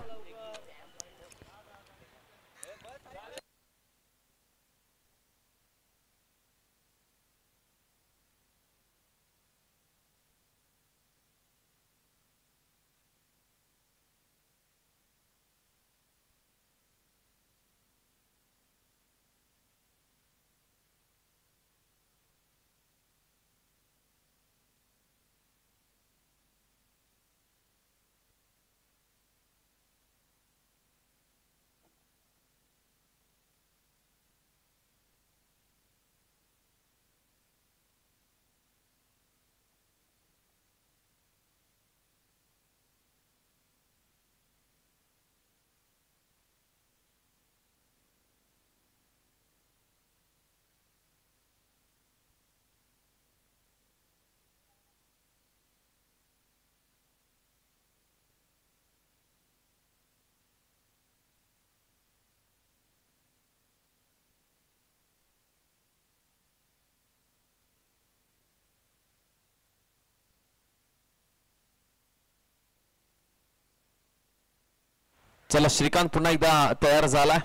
चला श्रीकांत पुन्हा एकदा तयार झाला.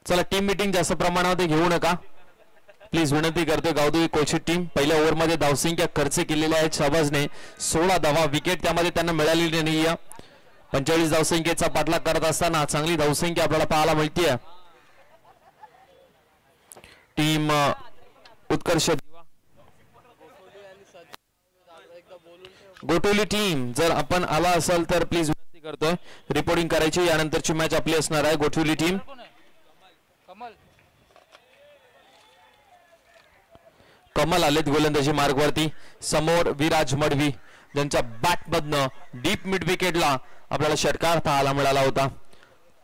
चला टीम मीटिंग जास्त प्रमाणामध्ये घेऊ नका प्लीज, विनंती करतोय. गावदेवी कोचित टीम पहिल्या ओव्हरमध्ये धावसंख्या खर्च केलेल्या आहेत शहबाजने 16 धावा. विकेट त्यामध्ये त्यांना मिळालेली नाहीये. 45 धावसंख्येचा पाठलाग करत असताना चांगली धावसंख्या आपल्याला पाहायला मिळते. टीम उत्कर्ष गोटोली टीम जर आपण आला असाल तर प्लीज विनंती करतोय रिपोर्टिंग करायची. यानंतरची मॅच आपली असणार आहे. गोटोली टीम कमल आलेत गोलंदाजी मार्गवरती. समोर विराज मडवी ज्यांच्या बॅटमधनं डीप मिड विकेटला आपल्याला षटकार पाहायला मिळाला होता.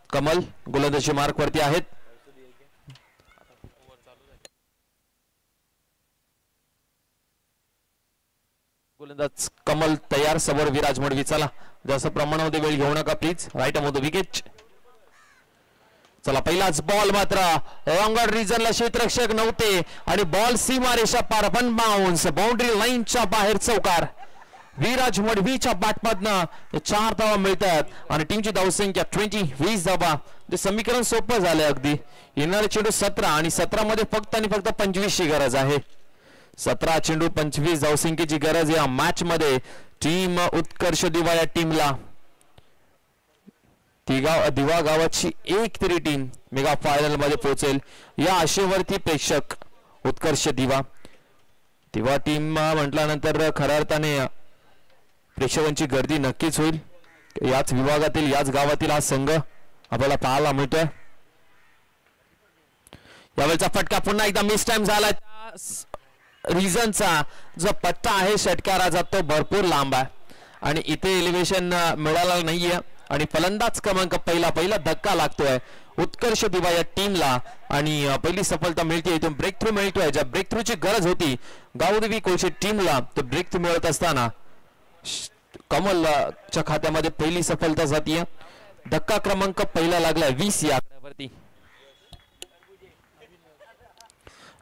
कमल गोलंदाजी मार्गवरती आहेत. गोलंदाज कमल तयार. समोर विराज मडवी. चला जास्त प्रमाणामध्ये वेळ घेऊ नका please. Right on the wicket. चला पहिलाच बॉल मात्र लॉंगर रिजनला क्षेत्ररक्षक नव्हते आणि बॉल सीमा रेषा पार. वन बाउन्स बाउंड्री लाईनच्या बाहेर चौकार. विराज मडवीच्या बॅटमधनं 4 धावा मिळतात आणि टीमची धावसंख्या 20 धावा. ते समीकरण सोपं झालंय अगदी. येणारे चेंडू 17 आणि 17 मध्ये फक्त आणि फक्त 25 ची गरज आहे. 17 चेंडू 25 धावसंख्येची गरज या मॅच मध्ये. टीम उत्कर्ष दिवा या टीमला दिवा गावाची एक तरी टीम मेगा फायनल मध्ये पोहोचेल या आशेवरती प्रेक्षक उत्कर्ष दिवा टीम म्हटल्यानंतर खऱ्या अर्थाने प्रेक्षकांची गर्दी नक्कीच होईल. याच विभागातील याच गावातील हा संघ आपल्याला पाहायला मिळतोय. यावेळचा फटका पुन्हा एकदा मिस टाइम झाला. रिझनचा जो पट्टा आहे षटकाराचा तो भरपूर लांब आहे आणि इथे एलिव्हेशन मिळाला नाहीये आणि फलंदाज क्रमांक पहिला धक्का लागतोय उत्कर्ष दिवा या टीमला आणि पहिली सफलता मिळते. इथून ब्रेक थ्रू मिळतोय. ज्या ब्रेक थ्रूची गरज होती गावदेवी कोचित टीमला तो ब्रेक थ्रू मिळत असताना कमलच्या खात्यामध्ये पहिली सफलता जातीय. धक्का क्रमांक पहिला लागला 20 या आकड्यावरती.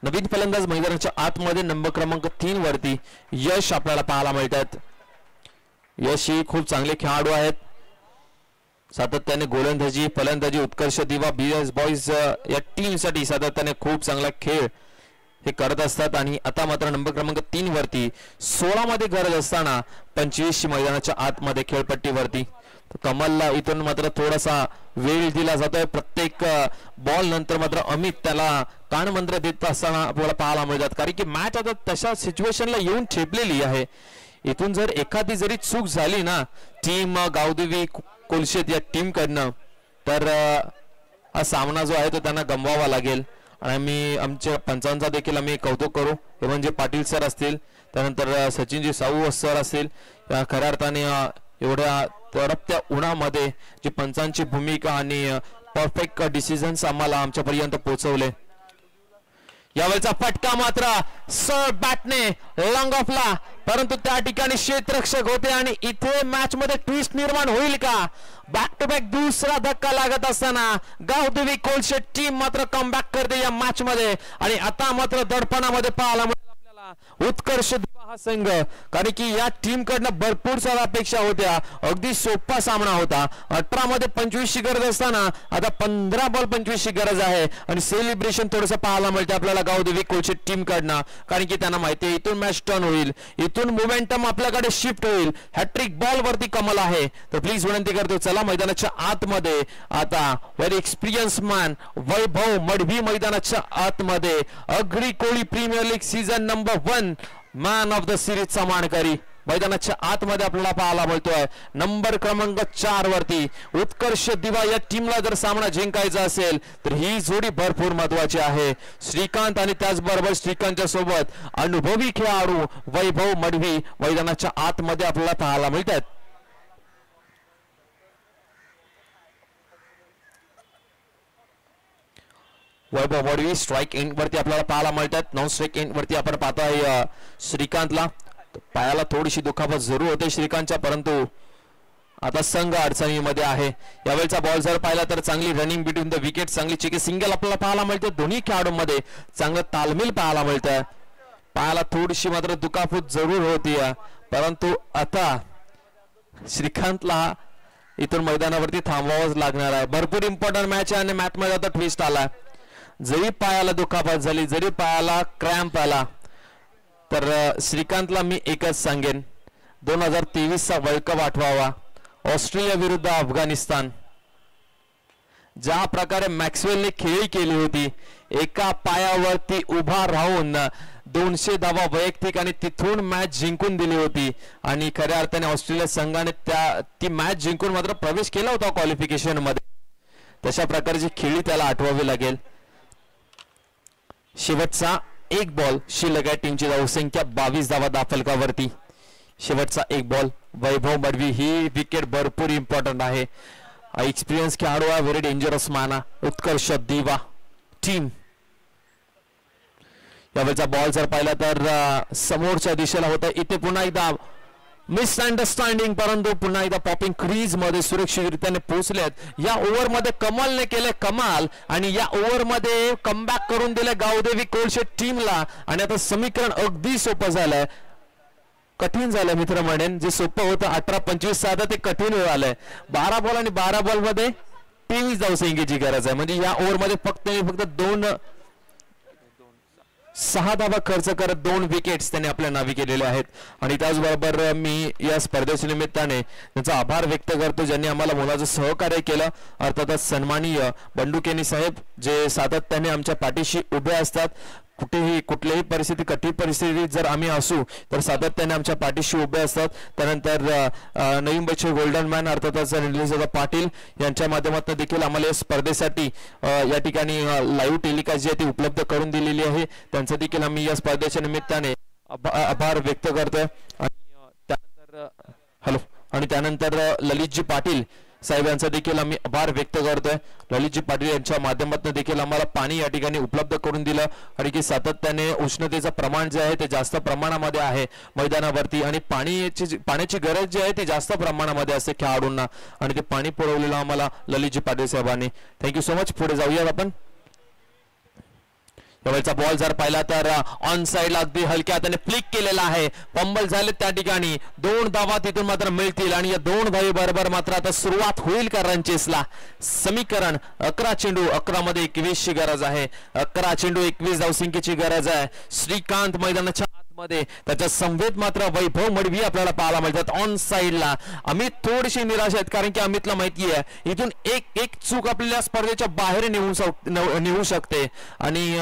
नवीन फलंदाज मैदानाच्या आतमध्ये नंबर क्रमांक 3 वरती यश आपल्याला पाहायला मिळतात. यश ही खूप चांगले खेळाडू आहेत. सातत्याने गोलंदाजी फलंदाजी उत्कर्ष दिवा बीएस बॉयज या टीमसाठी सातत्याने खूप चांगला खेळ हे करत असतात. आणि आता मात्र नंबर क्रमांक 3 वरती 16 मध्ये गरज असताना 25 मैदानाच्या आतमध्ये खेळपट्टीवरती. कमलला इथून मात्र थोडासा वेळ दिला जातोय. प्रत्येक बॉल नंतर मात्र अमित त्याला कानमंत्र देत असताना आपल्याला पाहायला मिळतात. कारण की मॅच आता तशा सिच्युएशनला येऊन ठेपलेली आहे. इथून जर एखादी जरी चूक झाली ना टीम गावदेवी कोलशेत या टीम कडनं तर हा सामना जो आहे तो त्यांना गमवावा लागेल. आणि मी आमच्या पंचांचा देखील आम्ही कौतुक करू. हे म्हणजे पाटील सर असतील, त्यानंतर सचिनजी साऊ सर असतील. खऱ्या अर्थाने एवढ्या तडपत्या उन्हामध्ये जी पंचांची भूमिका आणि परफेक्ट डिसिजन्स आम्हाला आमच्यापर्यंत पोहोचवले. यावेळचा फटका मात्र सर बॅटने लॉंग ऑफला, परंतु त्या ठिकाणी क्षेत्ररक्षक होते आणि इथे मॅच मध्ये ट्विस्ट निर्माण होईल का? बॅक टू बॅक दुसरा धक्का लागत असताना गावदेवी कोलशेत टीम मात्र कमबॅक करते या मॅच मध्ये. आणि आता मात्र दडपणामध्ये पाहायला मिळेल आपल्याला उत्कर्ष दिवा हा संघ. कारण की या टीम कडनं भरपूर साऱ्या अपेक्षा होत्या. अगदी सोपा सामना होता. 18 मध्ये 25 ची गरज असताना आता 15 बॉल 25 ची गरज आहे. आणि सेलिब्रेशन थोडंसं पाहायला मिळते आपल्याला गावदेवी कोलशेत टीम कडनं. कारण की त्यांना माहिती आहे इथून मॅच टर्न होईल, इथून मोमेंटम आपल्याकडे शिफ्ट होईल. हॅट्रिक बॉल वरती कमल आहे. तर प्लीज विनंती करतो चला मैदानाच्या आतमध्ये आता very experience man Vaibhav Madvi मैदानाच्या आतमध्ये Agri Koli premier league season number 1 man of the सिरीजचा मानकरी मैदानाच्या आतमध्ये आपल्याला पाहायला मिळतोय. नंबर क्रमांक 4 वरती उत्कर्ष दिवा या टीमला जर सामना जिंकायचा असेल तर ही जोडी भरपूर महत्वाची आहे. श्रीकांत आणि त्याचबरोबर श्रीकांतच्या सोबत अनुभवी खेळाडू वैभव मडवी मैदानाच्या आतमध्ये आपल्याला पाहायला मिळतात. वैभव मडवी स्ट्राइक एंड वरती आपल्याला पाहायला मिळतात. नॉन स्ट्राइक एंड वरती आपण पाहतोय श्रीकांतला. पायाला थोडीशी दुखापत जरूर होते श्रीकांतच्या, परंतु आता संघ अडचणीमध्ये आहे. यावेळचा बॉल जर पाहिला तर चांगली रनिंग बिटवीन द विकेट, चांगली चिकी सिंगल आपल्याला पाहायला मिळते. दोन्ही खेळाडूंमध्ये चांगलं तालमेल पाहायला मिळतं. पायाला थोडीशी मात्र दुखापत जरूर होती, परंतु आता श्रीकांतला इथून मैदानावरती थांबवावंच लागणार आहे. भरपूर इम्पॉर्टंट मॅच आहे आणि मॅच मध्ये आता ट्विस्ट आला. जरी पायाला दुखापत झाली, जरी पायाला क्रॅम्प आला, तर श्रीकांतला मी एकच सांगेन 2023चा वर्ल्ड कप आठवावा. ऑस्ट्रेलिया विरुद्ध अफगाणिस्तान ज्या प्रकारे मॅक्सवेलने खेळी केली होती, एका पायावरती उभा राहून 200 धावा वैयक्तिक आणि तिथून मॅच जिंकून दिली होती. आणि खऱ्या अर्थाने ऑस्ट्रेलिया संघाने ती मॅच जिंकून मात्र प्रवेश केला होता क्वालिफिकेशन मध्ये. तशा प्रकारची खेळी त्याला आठवावी लागेल. शेवटचा एक बॉल शिल्लक आहे. टीमची धावसंख्या 22 धावा दाफलकावरती. शेवटचा एक बॉल वैभव मडवी ही विकेट भरपूर इम्पॉर्टंट आहे. एक्सपिरियन्स खेळाडू आहे, व्हेरी डेंजरस माना उत्कर्ष दिवा टीम. यावेळचा बॉल जर पाहिला तर समोरच्या दिशेला होता. इथे पुन्हा एकदा मिसअंडरस्टँडिंग, परंतु पुन्हा एकदा पॉपिंग क्रीज मध्ये सुरक्षितरित्याने पोहोचलेत. या ओव्हर मध्ये कमलने केले कमाल आणि या ओव्हर मध्ये कमबॅक करून दिले गावदेवी कोलशेत टीमला. आणि आता समीकरण अगदी सोपं झालंय, कठीण झालं मित्र म्हणेन. जे सोपं होतं 18-25 आता ते कठीण झालंय. 12 बॉल आणि 12 बॉल मध्ये 23 धावसंख्येची गरज आहे. म्हणजे या ओव्हर मध्ये फक्त 6 धावा खर्च करत 2 विकेट्स त्यांनी आपल्या नावी केलेले आहेत. आणि त्याचबरोबर मी या स्पर्धेच्या निमित्ताने त्यांचा आभार व्यक्त करतो ज्यांनी आम्हाला मोलाचं सहकार्य केलं. अर्थातच सन्माननीय बंडू केनी साहेब जे सातत्याने आमच्या पाठीशी उभे असतात. कुठल्याही परिस्थिती, कठीण परिस्थितीत जर आम्ही असू तर सातत्याने आमच्या पाठीशी उभे असतात. त्यानंतर नवीन बच्चे गोल्डन मॅन अर्थातच निलेशदादा पाटील यांच्या माध्यमातून देखील आम्हाला या स्पर्धेसाठी या ठिकाणी लाईव्ह टेलिकास्ट जी आहे ती उपलब्ध करून दिलेली आहे. त्यांचं देखील आम्ही या स्पर्धेच्या निमित्ताने आभार व्यक्त करतोय. आणि त्यानंतर ललितजी पाटील साहेब यांचा देखील आम्ही आभार व्यक्त करतोय. ललितजी पाटील यांच्या माध्यमातून देखील आम्हाला पाणी या ठिकाणी उपलब्ध करून दिलं आणि की सातत्याने उष्णतेचं प्रमाण जे आहे ते जास्त प्रमाणामध्ये आहे मैदानावरती आणि पाण्याची गरज जी आहे ती जास्त प्रमाणामध्ये असते खेळाडूंना आणि ते पाणी पुरवलेलं आम्हाला ललितजी पाटील साहेबांनी. Thank you so much. पुढे जाऊयात आपण. यावेळचा बॉल जर पाहिला तर ऑन साइडला अगदी हलक्या हाताने फ्लिक केलेला आहे. फंबल झाले त्या ठिकाणी. 2 धावा तिथून मात्र मिळतील आणि या 2 धावी बरोबर मात्र आता सुरुवात होईल का रनचेसला. समीकरण 11 चेंडू 11 मध्ये 21 ची गरज आहे. 11 चेंडू 21 धावसंख्येची गरज आहे. श्रीकांत मैदानाच्या मध्ये त्याच्या संवेद मात्र वैभव मडवी आपल्याला पाहायला मिळतात. ऑन साइडला अमित थोडीशी निराश आहेत कारण की अमितला माहिती आहे इथून एक चूक आपल्याला स्पर्धेच्या बाहेर निघू शकते आणि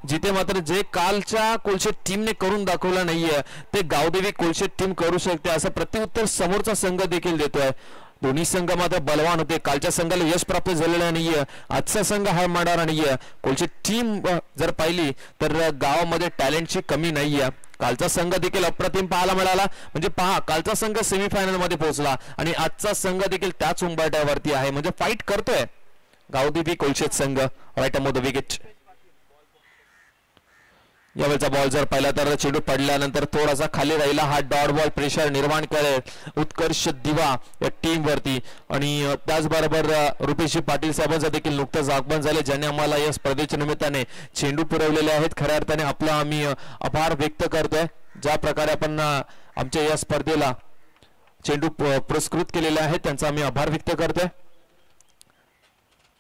जिथे मात्र जे कालच्या कोलशेट टीमने करून दाखवलं नाहीये ते गावदेवी कोलशेट टीम करू शकते असं प्रत्युत्तर समोरचा संघ देखील देतोय. दोन्ही संघ मात्र बलवान होते. कालच्या संघाला यश प्राप्त झालेलं नाहीये. आजचा संघ हार मारणारा नाहीये. कोलशेट टीम जर पाहिली तर गावामध्ये टॅलेंटची कमी नाहीये. कालचा संघ देखील अप्रतिम पाहायला मिळाला. म्हणजे पहा कालचा संघ सेमीफायनल मध्ये पोहोचला आणि आजचा संघ देखील त्याच उंबरठ्यावरती आहे. म्हणजे फाईट करतोय गावदेवी कोलशेत संघ. Right Amod wicket. यावेळचा बॉल जर पाहिला तर चेंडू पडल्यानंतर थोडासा खाली राहिला. हा डॉट बॉल प्रेशर निर्माण करेल उत्कर्ष दिवा या टीम वरती आणि त्याचबरोबर रुपेश पाटील साहेबांचा देखील नुकतंच आगमन झाले ज्यांनी आम्हाला या स्पर्धेच्या निमित्ताने चेंडू पुरवलेले आहेत. खऱ्या अर्थाने आपला आम्ही आभार व्यक्त करतोय. ज्या प्रकारे आपण आमच्या या स्पर्धेला चेंडू पुरस्कृत केलेले आहेत त्यांचा आम्ही आभार व्यक्त करतोय.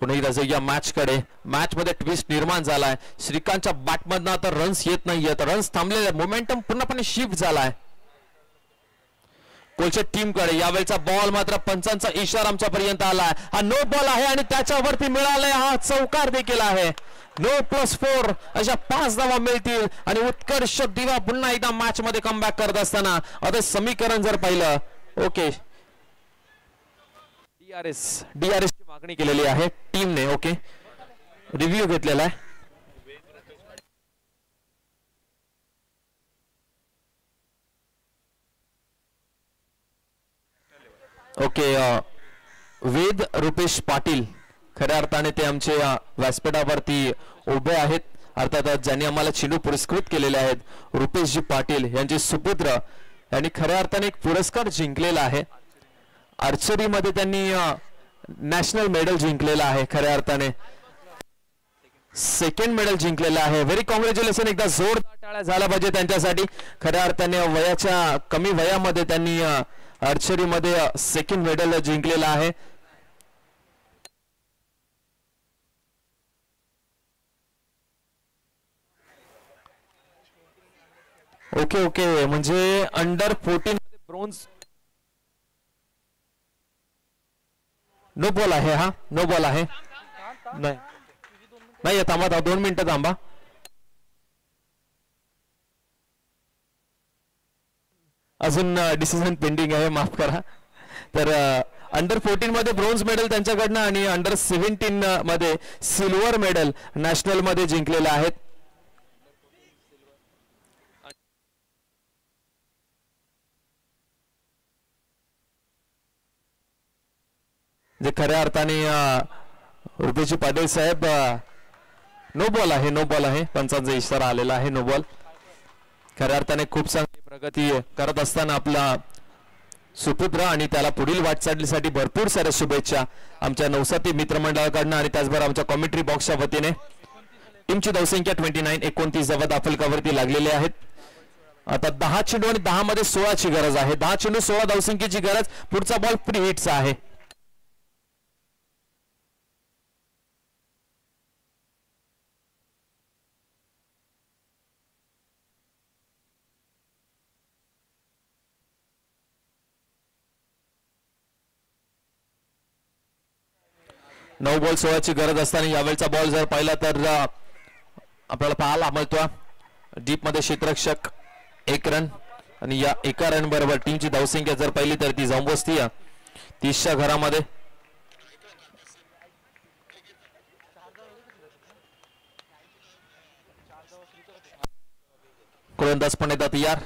पुन्हा या मॅच कडे. मॅच मध्ये ट्विस्ट निर्माण झालाय. श्रीकांतच्या बॅटमधनं आता रन्स येत नाहीयेत. रन्स थांबलेले. मोमेंटम पूर्णपणे शिफ्ट झालाय कोलशेट टीम कडे. यावेळचा बॉल मात्र पंचांचा इशारा आमच्या पर्यंत आलाय. हा नो बॉल आहे आणि त्याच्यावरती मिळालाय हा चौकार देखील आहे. 9+4 अशा 5 धावा मिळतील आणि उत्कर्ष दिवा पुन्हा एकदा मॅच मध्ये कमबॅक करत असताना आता समीकरण जर पाहिलं ओके डीआरएस ची मागणी केलेली आहे टीमने. ओके रिव्ह्यू घेतलेला आहे. ओके वेद रुपेश पाटील खऱ्या अर्थाने ते आमचे व्यासपीठावरती उभे आहेत. अर्थात ज्यांनी आम्हाला चेंडू पुरस्कृत केलेले आहेत. रुपेशजी पाटील यांचे सुपुत्र यांनी खऱ्या अर्थाने एक पुरस्कार जिंकलेला आहे. आर्चरी मध्ये त्यांनी नॅशनल मेडल जिंकलेला आहे. खऱ्या अर्थाने सेकंड मेडल जिंकलेला आहे. Very congratulation. एकदा जोरदार टाळ्या झाल्या पाहिजे त्यांच्यासाठी. खऱ्या अर्थाने वयाच्या कमी वयामध्ये त्यांनी आर्चरी मध्ये सेकंड मेडल जिंकलेला आहे. ओके म्हणजे अंडर 14 मध्ये ब्रोन्झ. नो बॉल आहे. हा नो बॉल आहे. नाही थांबा 2 मिनिटं थांबा. अजून डिसिजन पेंडिंग आहे माफ करा. तर अंडर 14 मध्ये ब्रोन्झ मेडल त्यांच्याकडनं आणि अंडर 17 मध्ये सिल्वर मेडल नॅशनल मध्ये जिंकलेले आहेत. जे खऱ्या अर्थाने रुपेशजी पाटील साहेब नो बॉल आहे. पंचांचा इशारा आलेला आहे नो बॉल. खऱ्या अर्थाने खूप चांगली प्रगती करत असताना आपला सुपुत्र आणि त्याला पुढील वाटचालीसाठी भरपूर साऱ्या शुभेच्छा आमच्या नवसाती मित्रमंडळाकडनं आणि त्याचबरोबर आमच्या कॉमेंट्री बॉक्सच्या वतीने. टीमची धावसंख्या 29-29 धावा दाफलकावरती लागलेले आहेत. आता 10 चेंडू आणि 10 मध्ये 16 ची गरज आहे. 10 चेंडू 16 धावसंख्येची गरज. पुढचा बॉल प्री हिटचा आहे. नऊ बॉल 16 ची गरज असताना यावेळचा बॉल जर पाहिला तर आपल्याला पाहायला मिळतो डीप मध्ये क्षेत्ररक्षक 1 रन आणि या एका रन बरोबर टीमची धावसंख्या जर पाहिली तर ती जाऊन बसती 30च्या घरामध्ये. गोलंदाज पण येतात यार.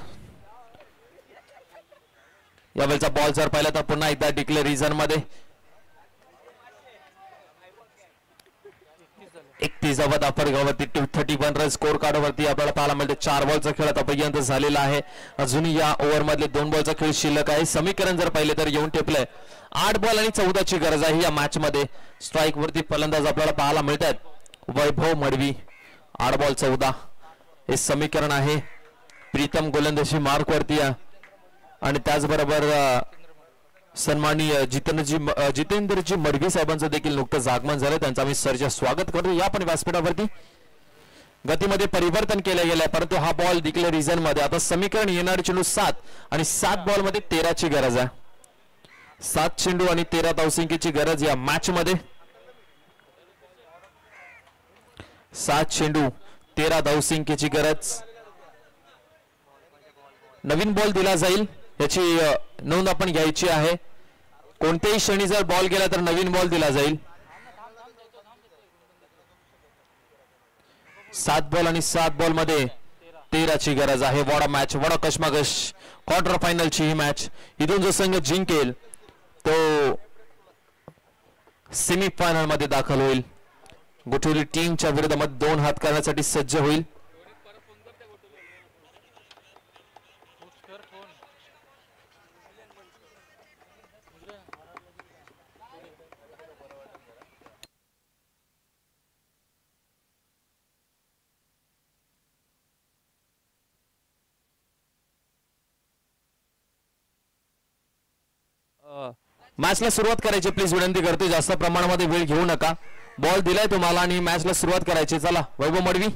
यावेळचा बॉल जर पाहिला तर पुन्हा एकदा डिक्लेअर रिझन मध्ये 31 फरकावरती 231 रन स्कोर कार्ड वरती आपल्याला पाहायला मिळते. 4 बॉलचा खेळ आतापर्यंत झालेला आहे. अजूनही या ओव्हर मधले 2 बॉलचा खेळ शिल्लक आहे. समीकरण जर पाहिले तर येऊन टेपलंय. 8 बॉल आणि 14ची गरज आहे या मॅच मध्ये. स्ट्राईक वरती फलंदाज आपल्याला पाहायला मिळतात. वैभव मडवी 8 बॉल 14 हे समीकरण आहे. प्रीतम गोलंदाजी मार्क वरती आणि त्याचबरोबर सन्माननीय जितेंद्रजी मडवी साहेबांचं देखील नुकतंच आगमन झालं. त्यांचं आम्ही सरचे स्वागत करतो. या पण व्यासपीठावरती गतीमध्ये परिवर्तन केलं गेलंय परंतु हा बॉल डिक्लेअर रिझन मध्ये. आता समीकरण येणारे चेंडू 7 आणि 7 बॉल मध्ये 13ची गरज आहे. 7 चेंडू आणि 13 धावसंख्येची गरज या मॅच मध्ये. 7 चेंडू 13 धावसंख्येची गरज. नवीन बॉल दिला जाईल याची नोंद आपण घ्यायची आहे. कोणत्याही क्षणी जर बॉल गेला तर नवीन बॉल दिला जाईल. 7 बॉल आणि 7 बॉल मध्ये 13ची गरज आहे. वडा मॅच, वडा कशमकश क्वार्टर फायनलची ही मॅच. इथून जो संघ जिंकेल तो सेमी फायनल मध्ये दाखल होईल. गोठवली टीमच्या विरोधामध्ये 2 हात करण्यासाठी सज्ज होईल. मॅचला सुरुवात करायची प्लीज विनंती करते. जास्त प्रमाणामध्ये वेळ घेऊ नका. बॉल दिलाय तुम्हाला आणि मॅचला सुरुवात करायची. चला वैभव मडवी.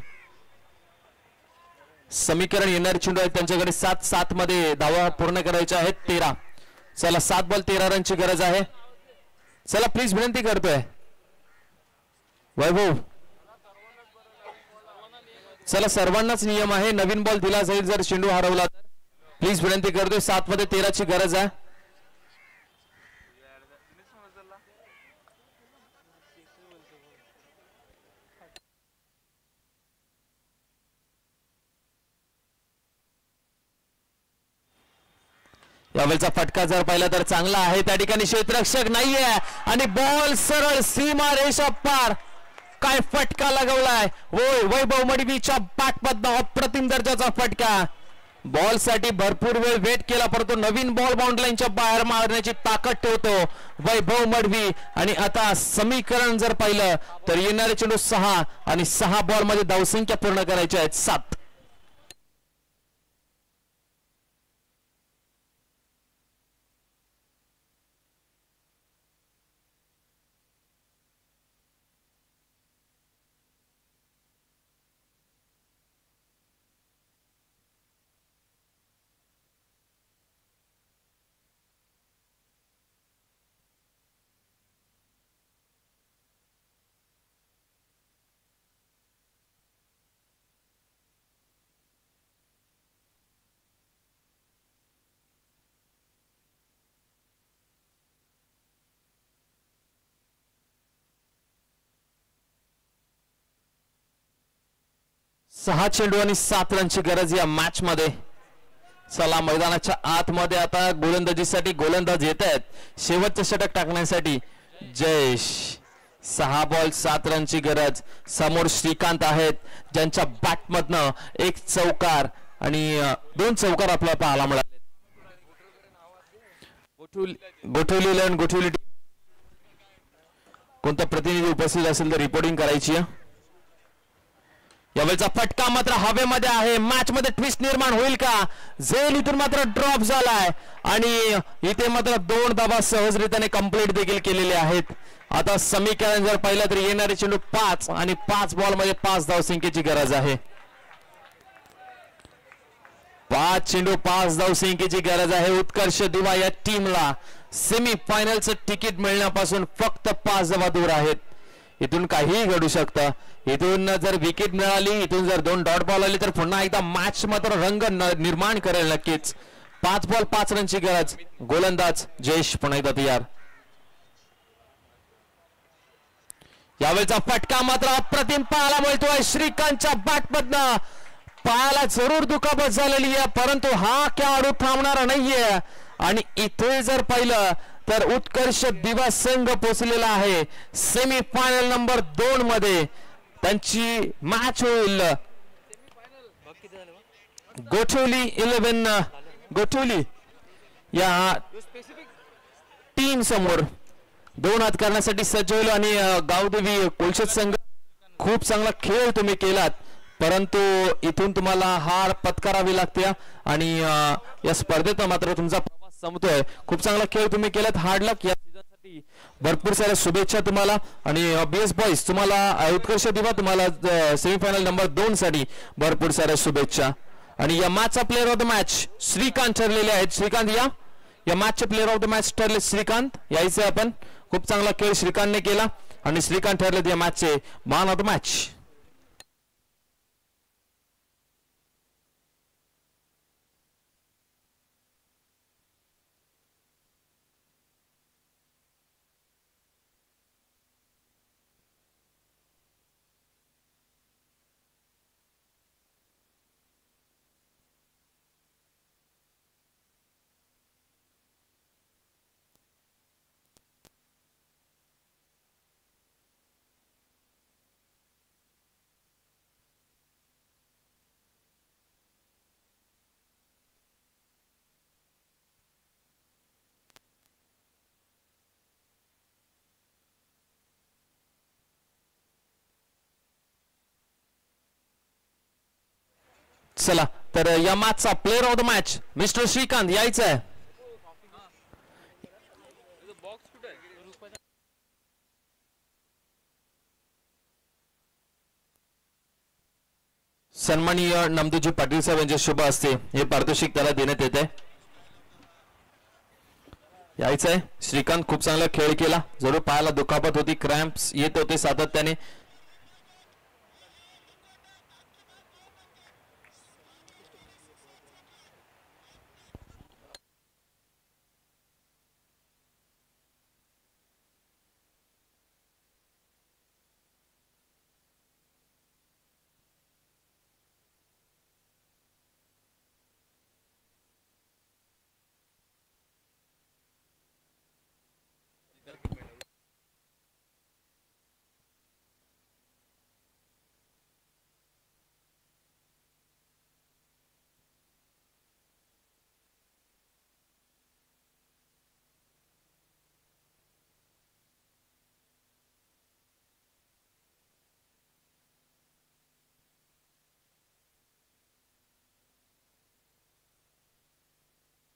समीकरण येणारे चेंडू आहेत त्यांच्याकडे 7 मध्ये धावा पूर्ण करायच्या आहेत. 13. चला 7 बॉल 13 रनची गरज आहे. चला प्लीज विनंती करतोय वैभव. चला सर्वांनाच नियम आहे. नवीन बॉल दिला जाईल जर चेंडू हरवला तर. प्लीज विनंती करतोय. 7 मध्ये 13ची गरज आहे. यावेळचा फटका जर पाहिला तर चांगला आहे. त्या ठिकाणी क्षेत्ररक्षक नाहीये आणि बॉल सरळ सीमा रेषा पार. काय फटका लगवलाय. होय वैभव मडवीच्या बॅटमधनं अप्रतिम दर्जाचा फटका. बॉल साठी भरपूर वेळ वेट केला परंतु नवीन बॉल बाउंड्रीलाईनच्या बाहेर मारण्याची ताकद ठेवतो वैभव मडवी. आणि आता समीकरण जर पाहिलं तर येणारे चेंडू 6 आणि 6 बॉल मध्ये धावसंख्या पूर्ण करायची आहेत 7. सहा चेंडू आणि 7 रनची गरज या मॅच मध्ये. चला मैदानाच्या आतमध्ये आता गोलंदाजीसाठी गोलंदाज येत आहेत शेवटचे षटक टाकण्यासाठी. जयेश 6 बॉल 7 रनची गरज. समोर श्रीकांत आहेत ज्यांच्या बॅटमधनं 1 चौकार आणि 2 चौकार आपल्याला पाहायला मिळाले. गोठवली कोणता प्रतिनिधी उपस्थित असेल तर रिपोर्टिंग करायची आहे. यावेळचा फटका मात्र हवेमध्ये आहे. मॅच मध्ये ट्विस्ट निर्माण होईल का. झेल इथून मात्र ड्रॉप झालाय आणि इथे मात्र 2 धावा सहजरित्याने कंप्लीट देखील केलेले आहेत. आता समीकरण जर पाहिलं तर येणारे चेंडू 5 आणि 5 बॉल मध्ये 5 धावसंख्येची गरज आहे. 5 चेंडू 5 धावसंख्येची गरज आहे. उत्कर्ष दिवा या टीमला सेमी फायनलचं तिकीट मिळण्यापासून फक्त 5 धावा दूर आहेत. इथून काहीही घडू शकतं. इथून जर विकेट मिळाली, इथून जर 2 डॉट बॉल आली तर पुन्हा एकदा मॅच मात्र रंग निर्माण करेल नक्कीच. 5 बॉल 5 रनची गरज. गोलंदाज जयेश पुन्हा एकदा तयार. यावेळचा फटका मात्र अप्रतिम पाहायला मिळतोय श्रीकांतच्या बॅटमधनं. पायाला जरूर दुखापत झालेली आहे परंतु हा खेळाडू थांबणारा नाहीये. आणि इथे जर पाहिलं तर उत्कर्ष दिवा संघ पोहोचलेला आहे सेमी फायनल नंबर 2 मध्ये. त्यांची मॅच होईल गोठवली 11 गोठवली या टीम समोर 2 हात करण्यासाठी सज्ज होईल आणि गावदेवी कोलशेत संघ खूप चांगला खेळ तुम्ही केलात परंतु इथून तुम्हाला हार पत्करावी लागते आणि या स्पर्धेत मात्र तुमचा प्रवास संपतोय खूप चांगला खेळ तुम्ही केलात हार्ड लक या सीझनसाठी भरपूर साऱ्या शुभेच्छा तुम्हाला आणि बीएस बॉयज तुम्हाला उत्कर्ष दिवा तुम्हाला सेमीफायनल नंबर 2 साठी भरपूर साऱ्या शुभेच्छा आणि या मॅचचा player of the match Shrikant ठरलेले आहेत श्रीकांत या मॅचचे प्लेअर ऑफ द मॅच ठरले श्रीकांत यायचे आपण खूप चांगला खेळ श्रीकांतने केला आणि श्रीकांत ठरले या मॅचचे मॅन ऑफ द मॅच चला तर या मॅचचा player of the match mister Shrikant यायचं आहे सन्माननीय नामदेवजी पाटील साहेब यांचे शुभ असते हे पारितोषिक त्याला देण्यात येते यायचं आहे श्रीकांत खूप चांगला खेळ केला जरूर पायाला दुखापत होती क्रॅम्प्स येत होते सातत्याने